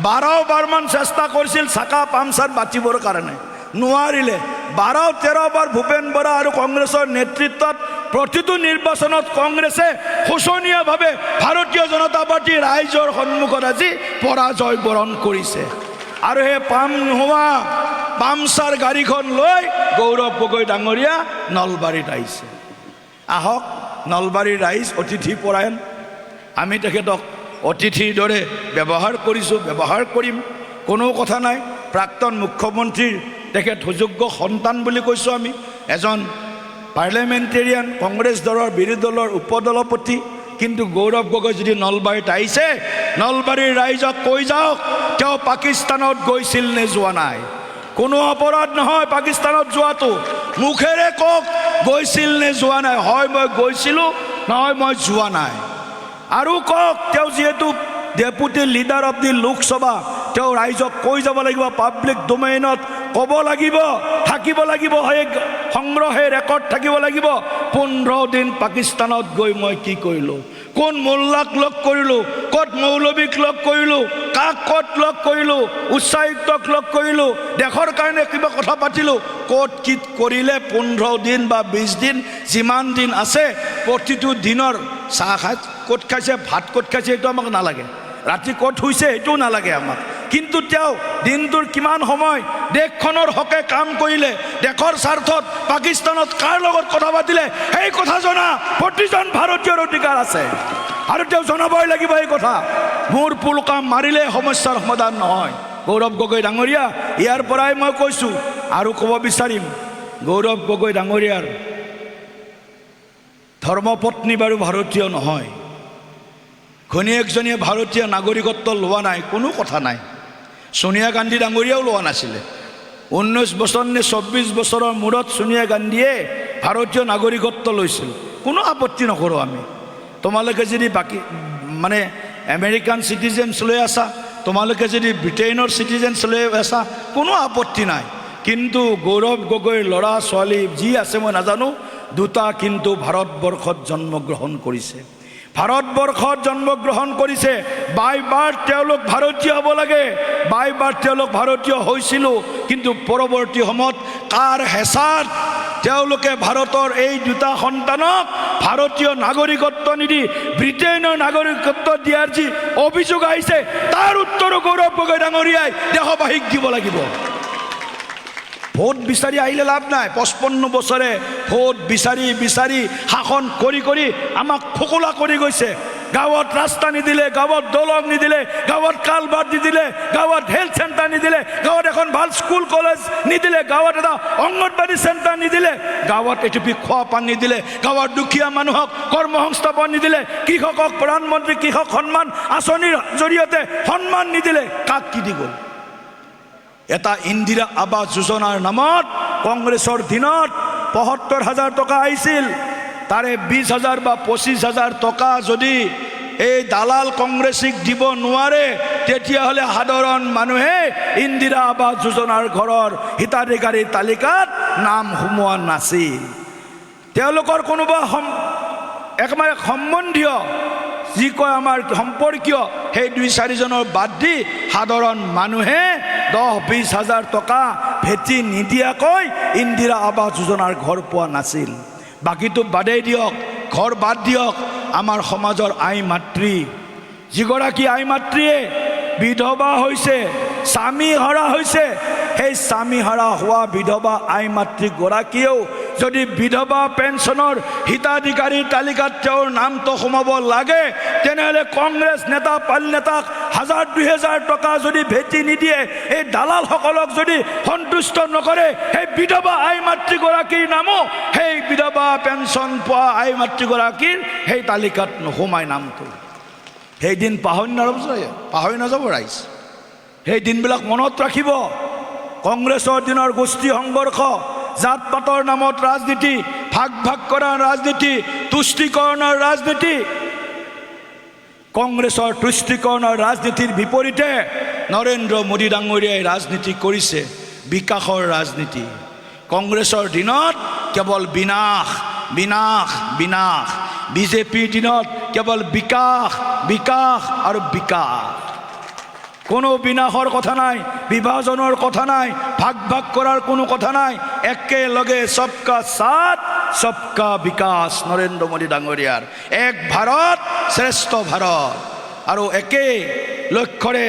12 বাৰমান চেষ্টা কৰিছিল চাকা পামচাৰ বাচিবৰ কাৰণে, নোৱাৰিলে। 12-13 বাৰ ভূপেন বৰা আৰু কংগ্ৰেছৰ নেতৃত্বত প্ৰতিটো নিৰ্বাচনত কংগ্ৰেছে শোচনীয়ভাৱে ভাৰতীয় জনতা পাৰ্টী ৰাইজৰ সন্মুখত আজি পৰাজয় বৰণ কৰিছে। আৰু সেই পাম নোহোৱা পামচাৰ গাড়ীখন লৈ গৌৰৱ গগৈ ডাঙৰীয়া নলবাৰীত আহিছে। আহক, নলবাৰীৰ ৰাইজ অতিথি পৰায়ণ, আমি তেখেতক অতিথিৰ দৰে ব্যৱহাৰ কৰিছোঁ, ব্যৱহাৰ কৰিম, কোনো কথা নাই। প্ৰাক্তন মুখ্যমন্ত্ৰীৰ তেখেত সুযোগ্য সন্তান বুলি কৈছোঁ আমি, এজন পাৰ্লিয়ামেণ্টেৰিয়ান, কংগ্ৰেছ দলৰ বিৰোধী দলৰ উপদলপতি। কিন্তু গৌৰৱ গগৈ যদি নলবাৰীত আহিছে, নলবাৰীৰ ৰাইজক কৈ যাওক তেওঁ পাকিস্তানত গৈছিল নে যোৱা নাই। কোনো অপৰাধ নহয় পাকিস্তানত যোৱাটো, মুখেৰে কওক গৈছিল নে যোৱা নাই। হয় মই গৈছিলোঁ, নহয় মই যোৱা নাই। আৰু কওক তেওঁ যিহেতু deputy leader of the Lok Sabha, তেওঁ ৰাইজক কৈ যাব লাগিব, পাব্লিক ডোমেইনত ক'ব লাগিব, থাকিব লাগিব, সেই সংগ্ৰহে ৰেকৰ্ড থাকিব লাগিব 15 দিন পাকিস্তানত গৈ মই কি কৰিলোঁ, কোন মোল্লাক লগ কৰিলোঁ, ক'ত মৌলবীক লগ কৰিলোঁ, কাক ক'ত লগ কৰিলোঁ, উচ্চায়ুক্তক লগ কৰিলোঁ, দেশৰ কাৰণে কিবা কথা পাতিলোঁ, ক'ত কি কৰিলে 15 দিন বা 20 দিন যিমান দিন আছে, প্ৰতিটো দিনৰ চাহ খাই ক'ত খাইছে, ভাত ক'ত খাইছে, এইটো আমাক নালাগে। ৰাতি ক'ত শুইছে এইটোও নালাগে আমাক। কিন্তু তেওঁ দিনটোৰ কিমান সময় দেশখনৰ হকে কাম কৰিলে, দেশৰ স্বাৰ্থত পাকিস্তানত কাৰ লগত কথা পাতিলে, সেই কথা জনা প্ৰতিজন ভাৰতীয়ৰ অধিকাৰ আছে। আৰু তেওঁ জনাবই লাগিব এই কথা। মোৰ পুল কাম মাৰিলে সমস্যাৰ সমাধান নহয়। গৌৰৱ গগৈ ডাঙৰীয়া, ইয়াৰ পৰাই মই কৈছোঁ আৰু ক'ব বিচাৰিম, গৌৰৱ গগৈ ডাঙৰীয়াৰ ধৰ্মপত্নী বাৰু ভাৰতীয় নহয়, ঘৈণীয়েকজনীয়ে ভাৰতীয় নাগৰিকত্ব লোৱা নাই, কোনো কথা নাই। সোনিয়া গান্ধী ডাঙৰীয়াও লোৱা নাছিলে। 19 বছৰ নে 24 বছৰৰ মূৰত সোনিয়া গান্ধীয়ে ভাৰতীয় নাগৰিকত্ব লৈছিল, কোনো আপত্তি নকৰোঁ আমি। তোমালোকে যদি বাকী মানে আমেৰিকান চিটিজেনছ লৈ আছা, তোমালোকে যদি ব্ৰিটেইনৰ চিটিজেনছ লৈ আছা, কোনো আপত্তি নাই। কিন্তু গৌৰৱ গগৈৰ ল'ৰা ছোৱালী যি আছে মই নাজানো, দুটা কিন্তু ভাৰতবৰ্ষত জন্মগ্ৰহণ কৰিছে, ভাৰতবৰ্ষত জন্মগ্ৰহণ কৰিছে। বাই বাৰ্থ তেওঁলোক ভাৰতীয় হ'ব লাগে, বাই বাৰ্থ তেওঁলোক ভাৰতীয় হৈছিলোঁ। কিন্তু পৰৱৰ্তী সময়ত কাৰ হেঁচাত তেওঁলোকে ভাৰতৰ এই দুটা সন্তানক ভাৰতীয় নাগৰিকত্ব নিদি ব্ৰিটেইনৰ নাগৰিকত্ব দিয়াৰ যি অভিযোগ আহিছে, তাৰ উত্তৰো গৌৰৱ গগৈ ডাঙৰীয়াই দেশবাসীক দিব লাগিব। ভোট বিচাৰি আহিলে লাভ নাই। 55 বছৰে ভোট বিচাৰি বিচাৰি শাসন কৰি কৰি আমাক ফোকলা কৰি গৈছে। গাঁৱত ৰাস্তা নিদিলে, গাঁৱত দলং নিদিলে, গাঁৱত কালভাৰ্ট নিদিলে, গাঁৱত হেল্থ চেণ্টাৰ নিদিলে, গাঁৱত এখন ভাল স্কুল কলেজ নিদিলে, গাঁৱত এটা অংগনবাদী চেণ্টাৰ নিদিলে, গাঁৱত এটুপি খোৱা পানী নিদিলে, গাঁৱৰ দুখীয়া মানুহক কৰ্মসংস্থাপন নিদিলে, কৃষকক প্ৰধানমন্ত্ৰী কৃষক সন্মান আঁচনিৰ জৰিয়তে সন্মান নিদিলে, কাক কি দি গ'ল? এটা ইন্দিৰা আৱাস যোজনাৰ নামত কংগ্ৰেছৰ দিনত ৭৫,০০০ টকা আহিছিল, তাৰে ২০,০০০ বা ২৫,০০০ টকা যদি এই দালাল কংগ্ৰেছীক দিব নোৱাৰে, তেতিয়াহ'লে সাধাৰণ মানুহে ইন্দিৰা আৱাস যোজনাৰ ঘৰৰ হিতাধিকাৰীৰ তালিকাত নাম সোমোৱা নাছিল। তেওঁলোকৰ কোনোবা একেবাৰে সম্বন্ধীয়, যি কয় আমাৰ সম্পৰ্কীয়, সেই ২-৪জনৰ বাদ দি সাধাৰণ মানুহে ১০-২০,০০০ টকা ভেটি নিদিয়াকৈ ইন্দিৰা আৱাস যোজনাৰ ঘৰ পোৱা নাছিল। বাকীটো বাদেই দিয়ক, ঘৰ বাদ দিয়ক, আমাৰ সমাজৰ আই মাতৃ, যিগৰাকী আই মাতৃয়ে বিধৱা হৈছে, স্বামী হৰা হৈছে, সেই স্বামী হৰা হোৱা বিধৱা আই মাতৃগৰাকীয়েও যদি বিধৱা পেঞ্চনৰ হিতাধিকাৰীৰ তালিকাত তেওঁৰ নামটো সোমাব লাগে, তেনেহ'লে কংগ্ৰেছ নেতা পাল নেতাক ১,০০০-২,০০০ টকা যদি ভেটি নিদিয়ে, এই দালালসকলক যদি সন্তুষ্ট নকৰে, সেই বিধৱা আই মাতৃগৰাকীৰ নামো সেই বিধৱা পেঞ্চন পোৱা আই মাতৃগৰাকীৰ সেই তালিকাত নোসোমায় নামটো। সেইদিন পাহৰি নাযাব ৰাইজ, সেই দিনবিলাক মনত ৰাখিব। কংগ্ৰেছৰ দিনৰ গোষ্ঠী সংঘৰ্ষ, জাত পাতৰ নামত ৰাজনীতি, ভাগ ভাগ কৰাৰ ৰাজনীতি, তুষ্টিকৰণৰ ৰাজনীতি, কংগ্ৰেছৰ তুষ্টিকৰণৰ ৰাজনীতিৰ বিপৰীতে নৰেন্দ্ৰ মোদী ডাঙৰীয়াই ৰাজনীতি কৰিছে বিকাশৰ ৰাজনীতি। কংগ্ৰেছৰ দিনত কেৱল বিনাশ বিনাশ বিনাশ, বিজেপিৰ দিনত কেৱল বিকাশ বিকাশ আৰু বিকাশ। কোনো বিনাশৰ কথা নাই, বিভাজনৰ কথা নাই, ভাগ ভাগ কৰাৰ কোনো কথা নাই, একেলগে সবকা সাথ সবকা বিকাশ নৰেন্দ্ৰ মোদী ডাঙৰীয়াৰ এক ভাৰত শ্ৰেষ্ঠ ভাৰত। আৰু একে লক্ষ্যৰে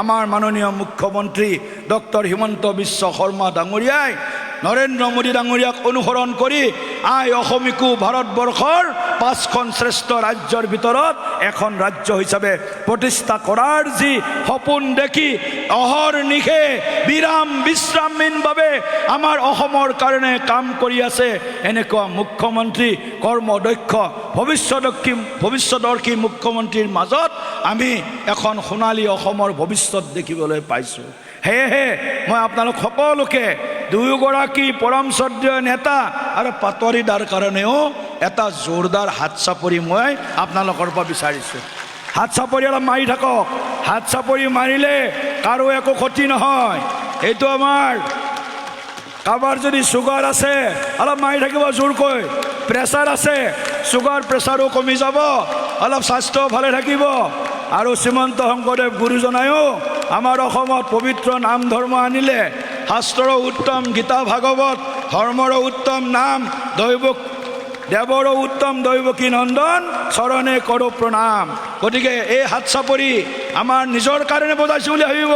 আমাৰ মাননীয় মুখ্যমন্ত্ৰী ডক্টৰ হিমন্ত বিশ্ব শৰ্মা ডাঙৰীয়াই নৰেন্দ্ৰ মোদী ডাঙৰীয়াক অনুসৰণ কৰি অসমীকো ভাৰতবৰ্ষৰ ৫খন শ্ৰেষ্ঠ ৰাজ্যৰ ভিতৰত এখন ৰাজ্য হিচাপে প্ৰতিষ্ঠা কৰাৰ যি সপোন দেখি অহৰ্নিশে বিৰাম বিশ্ৰামহীনভাৱে আমাৰ অসমৰ কাৰণে কাম কৰি আছে, এনেকুৱা মুখ্যমন্ত্ৰী কৰ্মদক্ষ ভৱিষ্যদৰ্শী মুখ্যমন্ত্ৰীৰ মাজত আমি এখন সোণালী অসমৰ ভৱিষ্যত দেখিবলৈ পাইছোঁ। সেয়েহে মই আপোনালোক সকলোকে দুয়োগৰাকী পৰম শ্ৰদ্ধেয় নেতা আৰু পাটোৱাৰীদাৰ কাৰণেও এটা জোৰদাৰ হাত চাপৰি মই আপোনালোকৰ পৰা বিচাৰিছোঁ। হাত চাপৰি অলপ মাৰি থাকক, হাত চাপৰি মাৰিলে কাৰো একো ক্ষতি নহয়। এইটো আমাৰ কাৰোবাৰ যদি চুগাৰ আছে অলপ মাৰি থাকিব জোৰকৈ, প্ৰেছাৰ আছে চুগাৰ প্ৰেছাৰো কমি যাব, অলপ স্বাস্থ্য ভালে থাকিব। আৰু শ্ৰীমন্ত শংকৰদেৱ গুৰুজনায়ো আমাৰ অসমত পবিত্ৰ নাম ধৰ্ম আনিলে, শাস্ত্ৰৰ উত্তম গীতা ভাগৱত, ধৰ্মৰ উত্তম নাম দৈৱক দেৱৰ উত্তম দৈৱকী নন্দন চৰণে কৰোঁ প্ৰণাম। গতিকে এই হাত চাপৰি আমাৰ নিজৰ কাৰণে বজাইছোঁ বুলি ভাবিব,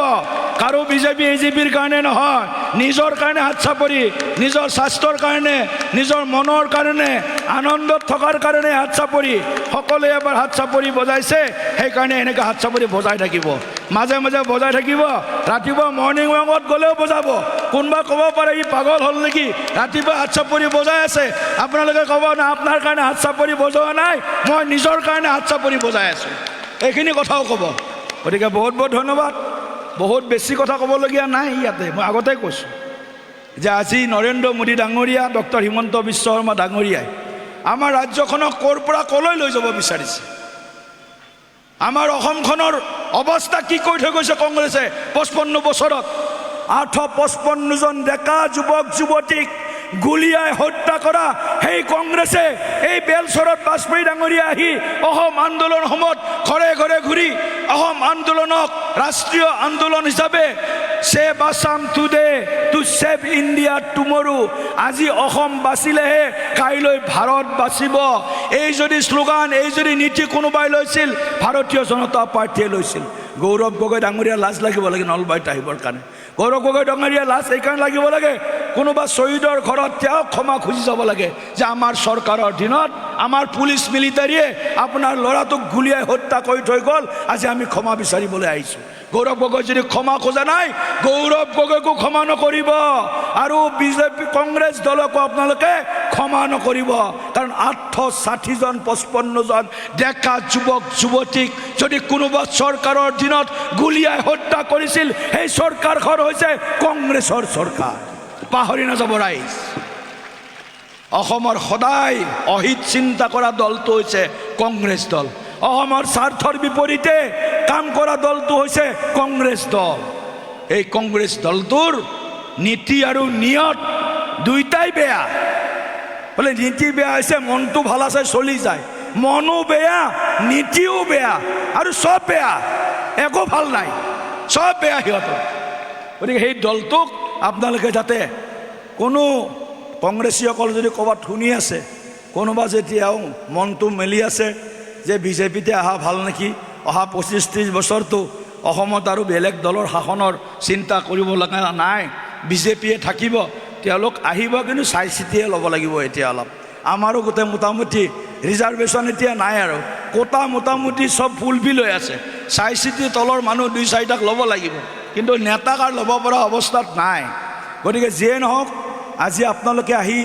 কাৰো বিজেপি এজিপিৰ কাৰণে নহয়, নিজৰ কাৰণে হাত চাপৰি, নিজৰ স্বাস্থ্যৰ কাৰণে, নিজৰ মনৰ কাৰণে, আনন্দত থকাৰ কাৰণে হাত চাপৰি। সকলোৱে এবাৰ হাত চাপৰি বজাইছে, সেইকাৰণে এনেকৈ হাত চাপৰি বজাই থাকিব, মাজে মাজে বজাই থাকিব। ৰাতিপুৱা মৰ্ণিং ৱাকত গ'লেও বজাব। কোনোবা ক'ব পাৰে ই পাগল হ'ল নেকি, ৰাতিপুৱা হাত চাপৰি বজাই আছে। আপোনালোকে ক'ব না আপোনাৰ কাৰণে হাত চাপৰি বজোৱা নাই, মই নিজৰ কাৰণে হাত চাপৰি বজাই আছোঁ, এইখিনি কথাও ক'ব। গতিকে বহুত বহুত ধন্যবাদ। বহুত বেছি কথা ক'বলগীয়া নাই ইয়াতে, মই আগতে কৈছোঁ যে আজি নৰেন্দ্ৰ মোদী ডাঙৰীয়া, ডক্টৰ হিমন্ত বিশ্ব শৰ্মা ডাঙৰীয়াই আমাৰ ৰাজ্যখনক ক'ৰ পৰা ক'লৈ লৈ যাব বিচাৰিছে। আমাৰ অসমখনৰ অৱস্থা কি কৰি থৈ গৈছে কংগ্ৰেছে ৫৫ বছৰত। ৮৫৫জন ডেকা যুৱক যুৱতীক গুলিয়াই হত্যা কৰা সেই কংগ্ৰেছে এই বেলচৰত বাজপেয়ী ডাঙৰীয়া আহি অসম আন্দোলনৰ সময়ত ঘৰে ঘৰে ঘূৰি অসম আন্দোলনক ৰাষ্ট্ৰীয় আন্দোলন হিচাপে save Assam today to save India টুমৰো, আজি অসম বাচিলেহে কাইলৈ ভাৰত বাচিব, এই যদি শ্লোগান, এই যদি নীতি কোনোবাই লৈছিল, ভাৰতীয় জনতা পাৰ্টীয়ে লৈছিল। গৌৰৱ গগৈ ডাঙৰীয়া লাজ লাগিব লাগে নলবাৰীত আহিবৰ কাৰণে। গৌৰৱ গগৈ ডাঙৰীয়া লাজ এইকাৰণে লাগিব লাগে, কোনোবা শ্বহীদৰ ঘৰত তেওঁ ক্ষমা খুজি যাব লাগে যে আমাৰ চৰকাৰৰ দিনত আমাৰ পুলিচ মিলিটাৰীয়ে আপোনাৰ ল'ৰাটোক গুলিয়াই হত্যা কৰি থৈ গ'ল, আজি আমি ক্ষমা বিচাৰিবলৈ আহিছোঁ। গৌৰৱ গগৈ যদি ক্ষমা খোজা নাই, গৌৰৱ গগৈকো ক্ষমা নকৰিব, আৰু বিজেপি কংগ্ৰেছ দলকো আপোনালোকে ক্ষমা নকৰিব। কাৰণ 860 জন 55 জন ডেকা যুৱক যুৱতীক যদি কোনোবা চৰকাৰৰ দিনত গুলিয়াই হত্যা কৰিছিল, সেই চৰকাৰখন হৈছে কংগ্ৰেছৰ চৰকাৰ, পাহৰি নাযাব ৰাইজ। অসমৰ সদায় অহিত চিন্তা কৰা দলটো হৈছে কংগ্ৰেছ দল, অসমৰ স্বাৰ্থৰ বিপৰীতে কাম কৰা দলটো হৈছে কংগ্ৰেছ দল। এই কংগ্ৰেছ দলটোৰ নীতি আৰু নিয়ত দুইটাই বেয়া। বোলে নীতি বেয়া হৈছে, মনটো ভাল আছে চলি যায়, মনো বেয়া, নীতিও বেয়া, আৰু চব বেয়া, একো ভাল নাই, চব বেয়া সিহঁতৰ। গতিকে সেই দলটোক আপোনালোকে যাতে কোনো কংগ্ৰেছীসকল যদি ক'ৰবাত শুনি আছে, কোনোবা যেতিয়াও মনটো মেলি আছে যে বিজেপিতে অহা ভাল নেকি, অহা 25-30 বছৰটো অসমত আৰু বেলেগ দলৰ শাসনৰ চিন্তা কৰিব লগা নাই, বিজেপিয়ে থাকিব, তেওঁলোক আহিব, কিন্তু চাই চিতিয়ে ল'ব লাগিব। এতিয়া অলপ আমাৰো গোটেই মোটামুটি ৰিজাৰ্ভেশ্যন এতিয়া নাই, আৰু কোটা মোটামুটি চব ফুলফিল হৈ আছে, চাই চিতি তলৰ মানুহ 2-4টাক ল'ব লাগিব, কিন্তু নেতাক আৰু ল'ব পৰা অৱস্থাত নাই। গতিকে যিয়ে নহওক, আজি আপোনালোকে আহি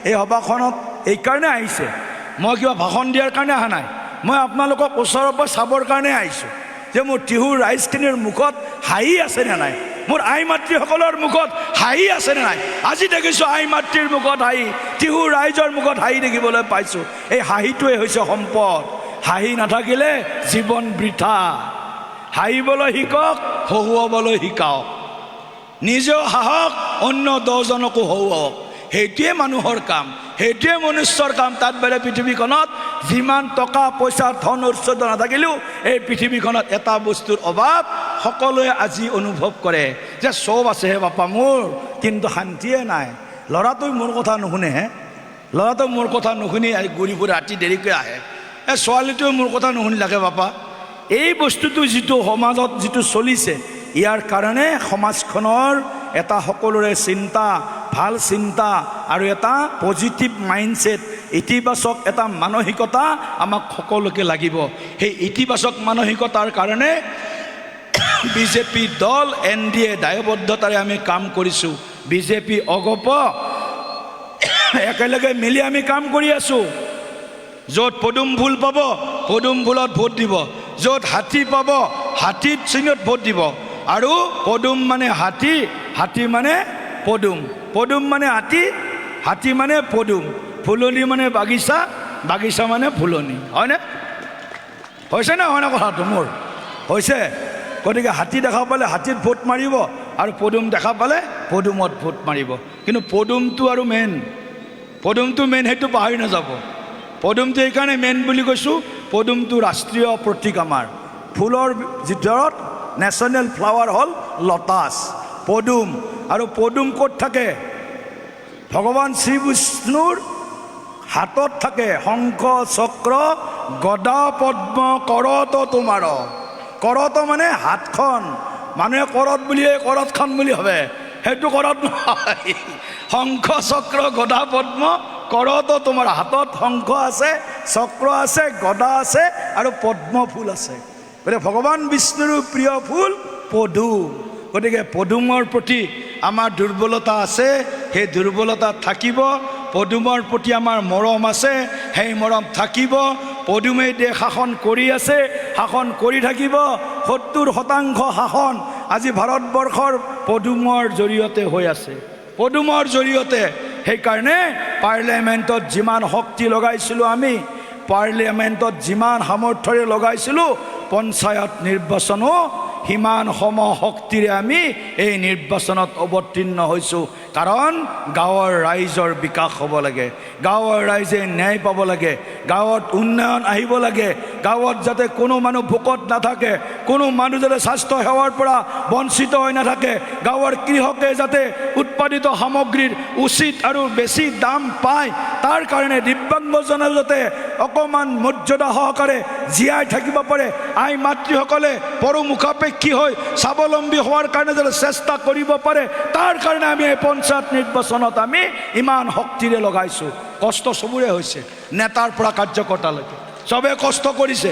এই সভাখনত এইকাৰণে আহিছে, মই কিবা ভাষণ দিয়াৰ কাৰণে অহা নাই, মই আপোনালোকক ওচৰৰ পৰা চাবৰ কাৰণে আহিছোঁ যে মোৰ টিহুৰ ৰাইজখিনিৰ মুখত হাঁহি আছেনে নাই, মোৰ আই মাতৃসকলৰ মুখত হাঁহি আছেনে নাই। আজি দেখিছোঁ আই মাতৃৰ মুখত হাঁহি, টিহুৰ ৰাইজৰ মুখত হাঁহি দেখিবলৈ পাইছোঁ। এই হাঁহিটোৱে হৈছে সম্পদ, হাঁহি নাথাকিলে জীৱন বৃথা। হাঁহিবলৈ শিকক, হহুৱাবলৈ শিকাওক, নিজেও হাঁহক, অন্য 10জনকো হহুৱাওক, সেইটোৱে মানুহৰ কাম, সেইটোৱে মনুষ্যৰ কাম। তাত বেলে পৃথিৱীখনত যিমান টকা পইচা ধন ঐশ্বৰ্য নাথাকিলেও এই পৃথিৱীখনত এটা বস্তুৰ অভাৱ সকলোৱে আজি অনুভৱ কৰে যে চব আছে হে বাপা মোৰ, কিন্তু শান্তিয়ে নাই। ল'ৰাটোৱে মোৰ কথা নুশুনেহে, ল'ৰাটোৱে মোৰ কথা নুশুনি ঘূৰি ফুৰি ৰাতি দেৰিকৈ আহে, এই ছোৱালীটোৱে মোৰ কথা নুশুনি লাগে বাপা। এই বস্তুটো যিটো সমাজত যিটো চলিছে, ইয়াৰ কাৰণে সমাজখনৰ এটা সকলোৰে চিন্তা, ভাল চিন্তা আৰু এটা পজিটিভ মাইণ্ডছেট, ইতিবাচক এটা মানসিকতা আমাক সকলোকে লাগিব। সেই ইতিবাচক মানসিকতাৰ কাৰণে বিজেপি দল NDA দায়বদ্ধতাৰে আমি কাম কৰিছোঁ। বিজেপি অগপ একেলগে মিলি আমি কাম কৰি আছোঁ। য'ত পদুম ফুল পাব, পদুম ফুলত ভোট দিব, য'ত হাতী পাব, হাতীত চিনত ভোট দিব। আৰু পদুম মানে হাতী, হাতী মানে পদুম, পদুম মানে হাতী, হাতী মানে পদুম, ফুলনি মানে বাগিচা, বাগিচা মানে ফুলনি, হয়নে? হৈছে নে হয় না কথাটো মোৰ? হৈছে। গতিকে হাতী দেখা পালে হাতীত ভোট মাৰিব, আৰু পদুম দেখা পালে পদুমত ভোট মাৰিব। কিন্তু পদুমটো আৰু মেইন, পদুমটো মেইন, সেইটো পাহৰি নাযাব। পদুমটো এইকাৰণে মেইন বুলি কৈছোঁ, পদুমটো ৰাষ্ট্ৰীয় প্ৰতীক আমাৰ। ফুলৰ ভিতৰত নেশ্যনেল ফ্লাৱাৰ হ'ল লটাছ, পদুম। আৰু পদুম ক'ত থাকে? ভগৱান শ্ৰী বিষ্ণুৰ হাতত থাকে, শংখ চক্ৰ গদা পদ্ম কৰত তোমাৰ। কৰত মানে হাতখন, মানুহে কৰত বুলিয়ে কৰতখন বুলি ভাবে, সেইটো কৰত নহয়। শংখ চক্ৰ গদা পদ্ম কৰত তোমাৰ, হাতত শংখ আছে, চক্ৰ আছে, গদা আছে, আৰু পদ্ম ফুল আছে। গতিকে ভগৱান বিষ্ণুৰ প্ৰিয় ফুল পদুম। গতিকে পদুমৰ প্ৰতি আমাৰ দুৰ্বলতা আছে, সেই দুৰ্বলতা থাকিব। পদুমৰ প্ৰতি আমাৰ মৰম আছে, সেই মৰম থাকিব। পদুমে দেশ শাসন কৰি আছে, শাসন কৰি থাকিব। 70% শাসন আজি ভাৰতবৰ্ষৰ পদুমৰ জৰিয়তে হৈ আছে, পদুমৰ জৰিয়তে। সেইকাৰণে পাৰ্লিয়ামেণ্টত যিমান শক্তি লগাইছিলোঁ আমি, পাৰ্লিয়ামেণ্টত যিমান সামৰ্থ্যৰে লগাইছিলোঁ, পঞ্চায়ত নিৰ্বাচনো সিমান সমশক্তিৰে আমি এই নিৰ্বাচনত অৱতীৰ্ণ হৈছোঁ। কাৰণ গাঁৱৰ ৰাইজৰ বিকাশ হ'ব লাগে, গাঁৱৰ ৰাইজে ন্যায় পাব লাগে, গাঁৱত উন্নয়ন আহিব লাগে, গাঁৱত যাতে কোনো মানুহ ভোকত নাথাকে, কোনো মানুহ যাতে স্বাস্থ্য সেৱাৰ পৰা বঞ্চিত হৈ নাথাকে, গাঁৱৰ কৃষকে যাতে উৎপাদিত সামগ্ৰীৰ উচিত আৰু বেছি দাম পায়, তাৰ কাৰণে দিব্যাংগজনে যাতে অকণমান মৰ্যাদা সহকাৰে জীয়াই থাকিব পাৰে, আই মাতৃসকলে পৰমুখাপেক্ষী হৈ স্বাৱলম্বী হোৱাৰ কাৰণে যাতে চেষ্টা কৰিব পাৰে, তাৰ কাৰণে আমি এই পঞ্চায়ত নিৰ্বাচনত আমি ইমান শক্তিৰে লগাইছোঁ। কষ্ট চবৰে হৈছে, নেতাৰ পৰা কাৰ্যকৰ্তালৈকে চবে কষ্ট কৰিছে,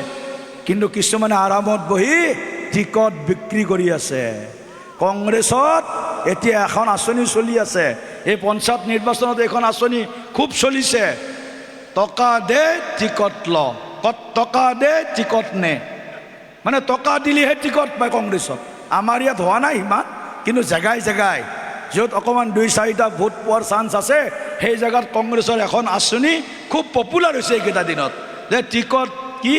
কিন্তু কিছুমানে আৰামত বহি টিকট বিক্ৰী কৰি আছে। কংগ্ৰেছত এতিয়া এখন আঁচনি চলি আছে, এই পঞ্চায়ত নিৰ্বাচনত এইখন আঁচনি খুব চলিছে, টকা দে টিকট ল, টকা দে টিকট নে, মানে টকা দিলেহে টিকট পায় কংগ্ৰেছত। আমাৰ ইয়াত হোৱা নাই ইমান, কিন্তু জেগাই জেগাই য'ত অকণমান 2-4টা ভোট পোৱাৰ চান্স আছে, সেই জেগাত কংগ্ৰেছৰ এখন আঁচনি খুব পপুলাৰ হৈছে এইকেইটা দিনত, যে টিকট কি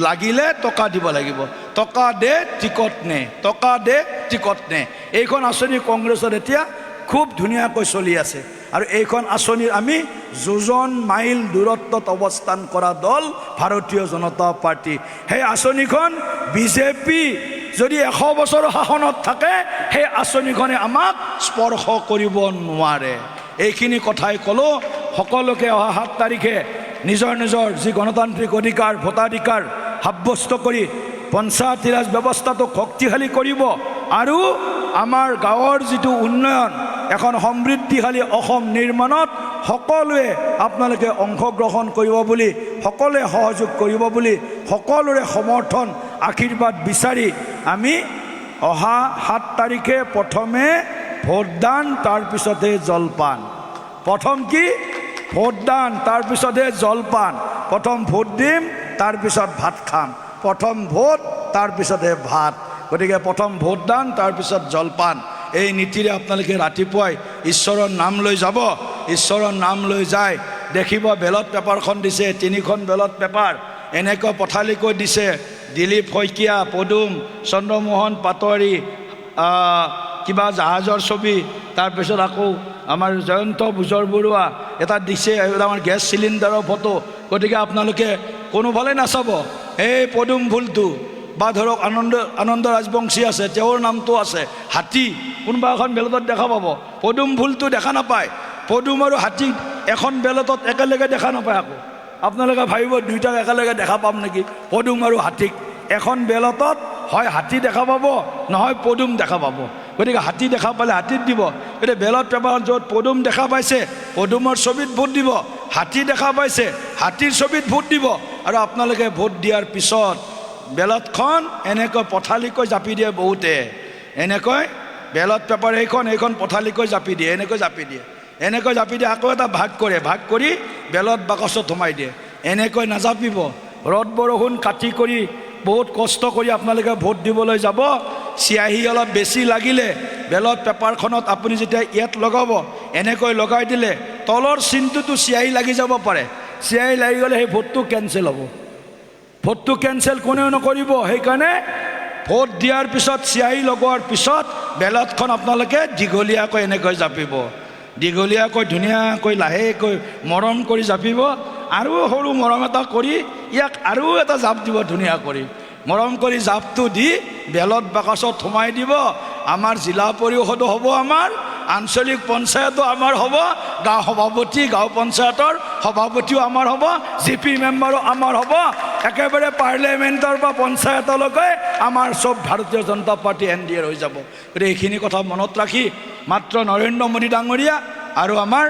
লাগিলে টকা দিব লাগিব, টকা দে টিকট নে, টকা দে টিকট নে। এইখন আঁচনি কংগ্ৰেছত এতিয়া খুব ধুনীয়াকৈ চলি আছে। আৰু এইখন আঁচনিৰ আমি যোজন মাইল দূৰত্বত অৱস্থান কৰা দল ভাৰতীয় জনতা পাৰ্টি। সেই আঁচনিখন বিজেপি যদি 100 বছৰ শাসনত থাকে, সেই আঁচনিখনে আমাক স্পৰ্শ কৰিব নোৱাৰে। এইখিনি কথাই ক'লোঁ। সকলোকে অহা 7 তাৰিখে নিজৰ নিজৰ যি গণতান্ত্ৰিক অধিকাৰ ভোটাধিকাৰ সাব্যস্ত কৰি পঞ্চায়তী ৰাজ ব্যৱস্থাটোক শক্তিশালী কৰিব আৰু আমাৰ গাঁৱৰ যিটো উন্নয়ন, এখন সমৃদ্ধিশালী অসম নিৰ্মাণত সকলোৱে আপোনালোকে অংশগ্ৰহণ কৰিব বুলি, সকলোৱে সহযোগ কৰিব বুলি, সকলোৰে সমৰ্থন আশীৰ্বাদ বিচাৰি আমি অহা 7 তাৰিখে প্ৰথমে ভোটদান, তাৰপিছতহে জলপান। প্ৰথম কি? ভোটদান, তাৰপিছতহে জলপান। প্ৰথম ভোট দিম, তাৰপিছত ভাত খাম। প্ৰথম ভোট, তাৰপিছতহে ভাত। গতিকে প্ৰথম ভোটদান, তাৰপিছত জলপান। এই নীতিৰে আপোনালোকে ৰাতিপুৱাই ঈশ্বৰৰ নাম লৈ যাব। ঈশ্বৰৰ নাম লৈ যায় দেখিব বেলট পেপাৰখন দিছে, 3খন বেলট পেপাৰ এনেকৈ পথালিকৈ দিছে। দিলীপ শইকীয়া, পদুম, চন্দ্ৰমোহন পাটোৱাৰী, কিবা জাহাজৰ ছবি, তাৰপিছত আকৌ আমাৰ জয়ন্ত ভোজৰ বৰুৱা এটা দিছে, আমাৰ গেছ চিলিণ্ডাৰৰ ফটো। গতিকে আপোনালোকে কোনোফালে নাচাব, এই পদুম ফুলটো বা ধৰক আনন্দ ৰাজবংশী আছে, তেওঁৰ নামটো আছে, হাতী কোনোবা এখন বেলটত দেখা পাব, পদুম ফুলটো দেখা নাপায়। পদুম আৰু হাতী এখন বেলটত একেলগে দেখা নাপায়। আকৌ আপোনালোকে ভাবিব দুইটাক একেলগে দেখা পাম নেকি, পদুম আৰু হাতীক। এখন বেলটত হয় হাতী দেখা পাব, নহয় পদুম দেখা পাব। গতিকে হাতী দেখা পালে হাতীত দিব। গতিকে বেলট পেপাৰত য'ত পদুম দেখা পাইছে, পদুমৰ ছবিত ভোট দিব, হাতী দেখা পাইছে, হাতীৰ ছবিত ভোট দিব। আৰু আপোনালোকে ভোট দিয়াৰ পিছত বেলটখন এনেকৈ পথালিকৈ জাপি দিয়ে বহুতে, এনেকৈ বেলট পেপাৰ এইখন পথালিকৈ জাপি দিয়ে, এনেকৈ জাপি দিয়ে, এনেকৈ জাপি দিয়ে, আকৌ এটা ভাগ কৰে, ভাগ কৰি বেলট বাকচত সোমাই দিয়ে। এনেকৈ নাজাপিব। ৰ'দ বৰষুণ কাটি কৰি বহুত কষ্ট কৰি আপোনালোকে ভোট দিবলৈ যাব, চিয়াহী অলপ বেছি লাগিলে বেলট পেপাৰখনত আপুনি যেতিয়া ইয়াত লগাব, এনেকৈ লগাই দিলে তলৰ চিনটোতো চিয়াহী লাগি যাব পাৰে, চিয়াহী লাগি গ'লে সেই ভোটটো কেঞ্চেল হ'ব। ভোটটো কেঞ্চেল কোনেও নকৰিব। সেইকাৰণে ভোট দিয়াৰ পিছত, চিয়াহী লগোৱাৰ পিছত বেলটখন আপোনালোকে দীঘলীয়াকৈ এনেকৈ জাপিব, দীঘলীয়াকৈ ধুনীয়াকৈ লাহেকৈ মৰম কৰি জাপিব। আৰু সৰু মৰম এটা কৰি ইয়াক আৰু এটা জাপ দিব, ধুনীয়া কৰি মৰম কৰি জাপটো দি বেলট বাকচত সোমাই দিব। আমাৰ জিলা পৰিষদো হ'ব, আমাৰ আঞ্চলিক পঞ্চায়তো আমাৰ হ'ব, গাঁও সভাপতি, গাঁও পঞ্চায়তৰ সভাপতিও আমাৰ হ'ব, GP মেম্বাৰো আমাৰ হ'ব, একেবাৰে পাৰ্লিয়ামেণ্টৰ পৰা পঞ্চায়তলৈকে আমাৰ চব ভাৰতীয় জনতা পাৰ্টি NDA হৈ যাব। গতিকে এইখিনি কথা মনত ৰাখি মাত্ৰ নৰেন্দ্ৰ মোদী ডাঙৰীয়া আৰু আমাৰ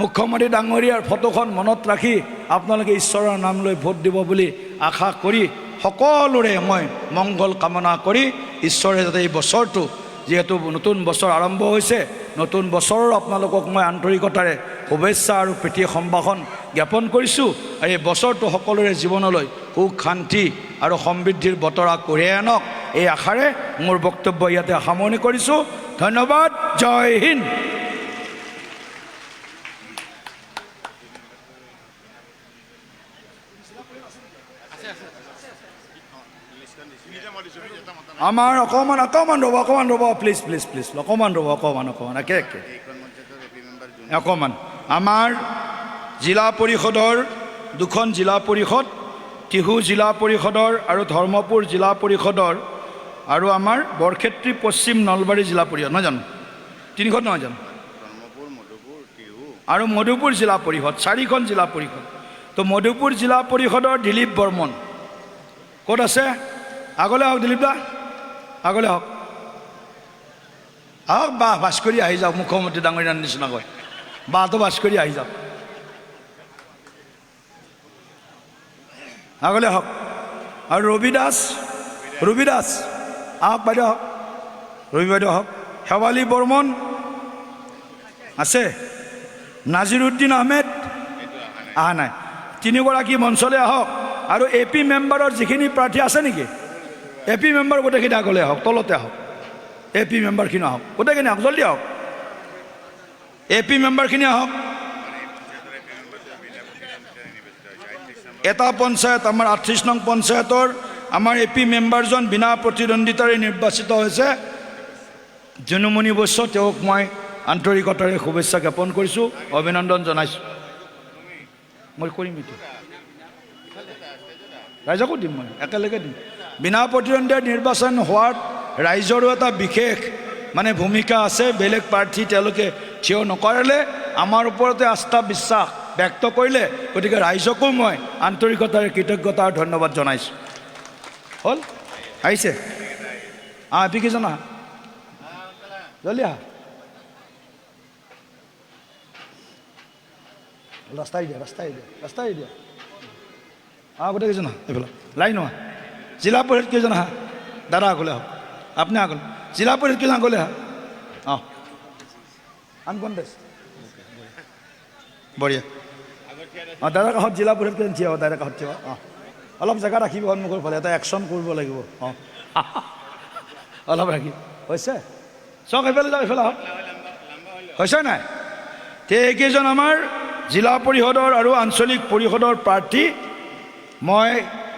মুখ্যমন্ত্ৰী ডাঙৰীয়াৰ ফটোখন মনত ৰাখি আপোনালোকে ঈশ্বৰৰ নাম লৈ ভোট দিব বুলি আশা কৰি সকলোৰে মই মংগল কামনা কৰি, ঈশ্বৰে যাতে এই বছৰটো, যিহেতু নতুন বছৰ আৰম্ভ হৈছে, নতুন বছৰৰ আপোনালোকক মই আন্তৰিকতাৰে শুভেচ্ছা আৰু প্ৰীতি সম্ভাষণ জ্ঞাপন কৰিছোঁ। আৰু এই বছৰটো সকলোৰে জীৱনলৈ সুখ শান্তি আৰু সমৃদ্ধিৰ বতৰা কঢ়িয়াই আনক, এই আশাৰে মোৰ বক্তব্য ইয়াতে সামৰণি কৰিছোঁ। ধন্যবাদ। জয় হিন্দ। আমাৰ অকণমান ৰ'ব প্লিজ অকণমান একে অকণমান আমাৰ জিলা পৰিষদৰ দুখন জিলা পৰিষদ টিহু জিলা পৰিষদৰ আৰু ধৰ্মপুৰ জিলা পৰিষদৰ আৰু আমাৰ বৰক্ষেত্ৰী পশ্চিম নলবাৰী জিলা পৰিষদ নহয় জানো তিনিখন নহয় জানো আৰু মধুপুৰ জিলা পৰিষদ চাৰিখন জিলা পৰিষদ তো মধুপুৰ জিলা পৰিষদৰ দিলীপ বৰ্মন ক'ত আছে আগলৈ আহক দিলীপ দা আগলৈ আহক বা বাছ কৰি আহি যাওক মুখ্যমন্ত্ৰী ডাঙৰীয়াৰ নিচিনাকৈ বাটো বাছ কৰি আহি যাওক আগলৈ আহক আৰু ৰবি দাস আহক বাইদেউ আহক ৰবি বাইদেউ আহক শেৱালী বৰ্মন আছে নাজিৰুদ্দিন আহমেদ অহা নাই তিনিগৰাকী মঞ্চলৈ আহক আৰু এ পি মেম্বাৰৰ যিখিনি প্ৰাৰ্থী আছে নেকি এ পি মেম্বাৰ গোটেইখিনি আগলৈ আহক তলতে আহক এ পি মেম্বাৰখিনি আহক গোটেইখিনি আহক জলদি আহক এ পি মেম্বাৰখিনি আহক এটা পঞ্চায়ত আমাৰ ৩৮ নং পঞ্চায়তৰ আমাৰ এ পি মেম্বাৰজন বিনা প্ৰতিদ্বন্দ্বিতাৰে নিৰ্বাচিত হৈছে জুনুমণি বৈশ্য তেওঁক মই আন্তৰিকতাৰে শুভেচ্ছা জ্ঞাপন কৰিছোঁ অভিনন্দন জনাইছোঁ মই কৰিম এইটো ৰাইজকো দিম মই একেলগে দিম বিনা প্ৰতিদ্বন্দ্বিতাৰে নিৰ্বাচন হোৱাত ৰাইজৰো এটা বিশেষ মানে ভূমিকা আছে বেলেগ প্ৰাৰ্থী তেওঁলোকে থিয় নকৰালে আমাৰ ওপৰতে আস্থা বিশ্বাস ব্যক্ত কৰিলে গতিকে ৰাইজকো মই আন্তৰিকতাৰে কৃতজ্ঞতা আৰু ধন্যবাদ জনাইছোঁ হ'ল আহিছে এপিকেইজন আহা জলদি আহা ৰাস্তাই দিয়া গোটেইকেইজন আহা এইফালে লাইন আহা জিলা পৰিষদ কেইজন আহা দাদা আগলৈ আহক আপুনি আগলৈ জিলা পৰিষদ কেইজন আগলৈ আহা আনকনটেষ্ট বঢ়িয়া দাদাৰ কাষত জিলা পৰিষদ কেইজন থিয় হ'ব দাদাৰ কাষত থিয় অলপ জেগা ৰাখিব সন্মুখৰ ফালে এটা একশ্যন কৰিব লাগিব অলপ ৰাখিব হৈছে চক এইফালে যাওক এইফালে আহক হৈছে নাই এইকেইজন আমাৰ জিলা পৰিষদৰ আৰু আঞ্চলিক পৰিষদৰ প্ৰাৰ্থী মই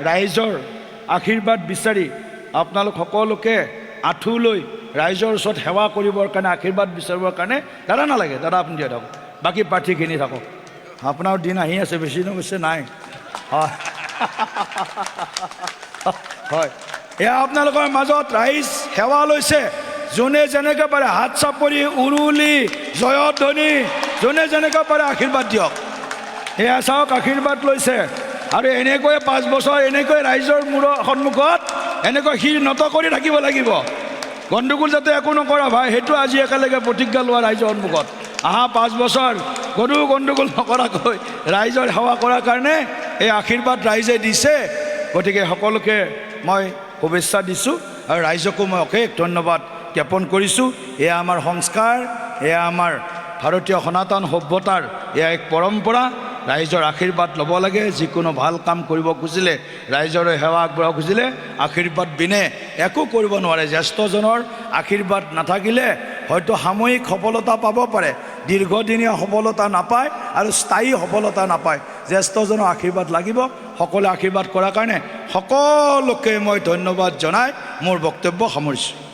ৰাইজৰ আশীৰ্বাদ বিচাৰি আপোনালোক সকলোকে আঁঠু লৈ ৰাইজৰ ওচৰত সেৱা কৰিবৰ কাৰণে আশীৰ্বাদ বিচাৰিবৰ কাৰণে দাদা নালাগে দাদা আপুনি দিয়া থাকক বাকী প্ৰাৰ্থীখিনি থাকক আপোনাৰ দিন আহি আছে বেছি নগৈছে নাই হয় হয় এয়া আপোনালোকৰ মাজত ৰাইজ সেৱা লৈছে যোনে যেনেকৈ পাৰে হাত চাপৰি উৰুলি জয়ধ্বনি যোনে যেনেকৈ পাৰে আশীৰ্বাদ দিয়ক এয়া চাওক আশীৰ্বাদ লৈছে আৰু এনেকৈ 5 বছৰ এনেকৈ ৰাইজৰ মূৰৰ সন্মুখত এনেকৈ শিৰ নত কৰি থাকিব লাগিব গণ্ডগোল যাতে একো নকৰা ভাই সেইটো আজি একেলগে প্ৰতিজ্ঞা লোৱা ৰাইজৰ সন্মুখত আহা 5 বছৰ গণ্ডগোল নকৰাকৈ ৰাইজৰ সেৱা কৰাৰ কাৰণে এই আশীৰ্বাদ ৰাইজে দিছে গতিকে সকলোকে মই শুভেচ্ছা দিছোঁ আৰু ৰাইজকো মই অশেষ ধন্যবাদ জ্ঞাপন কৰিছোঁ এয়া আমাৰ সংস্কাৰ এয়া আমাৰ ভাৰতীয় সনাতন সভ্যতাৰ এয়া এক পৰম্পৰা ৰাইজৰ আশীৰ্বাদ ল'ব লাগে যিকোনো ভাল কাম কৰিব খুজিলে ৰাইজৰে সেৱা আগবঢ়াব খুজিলে আশীৰ্বাদ বিনে একো কৰিব নোৱাৰে জ্যেষ্ঠজনৰ আশীৰ্বাদ নাথাকিলে হয়তো সাময়িক সফলতা পাব পাৰে দীৰ্ঘদিনীয়া সফলতা নাপায় আৰু স্থায়ী সফলতা নাপায় জ্যেষ্ঠজনৰ আশীৰ্বাদ লাগিব সকলোৱে আশীৰ্বাদ কৰাৰ কাৰণে সকলোকে মই ধন্যবাদ জনাই মোৰ বক্তব্য সামৰিছোঁ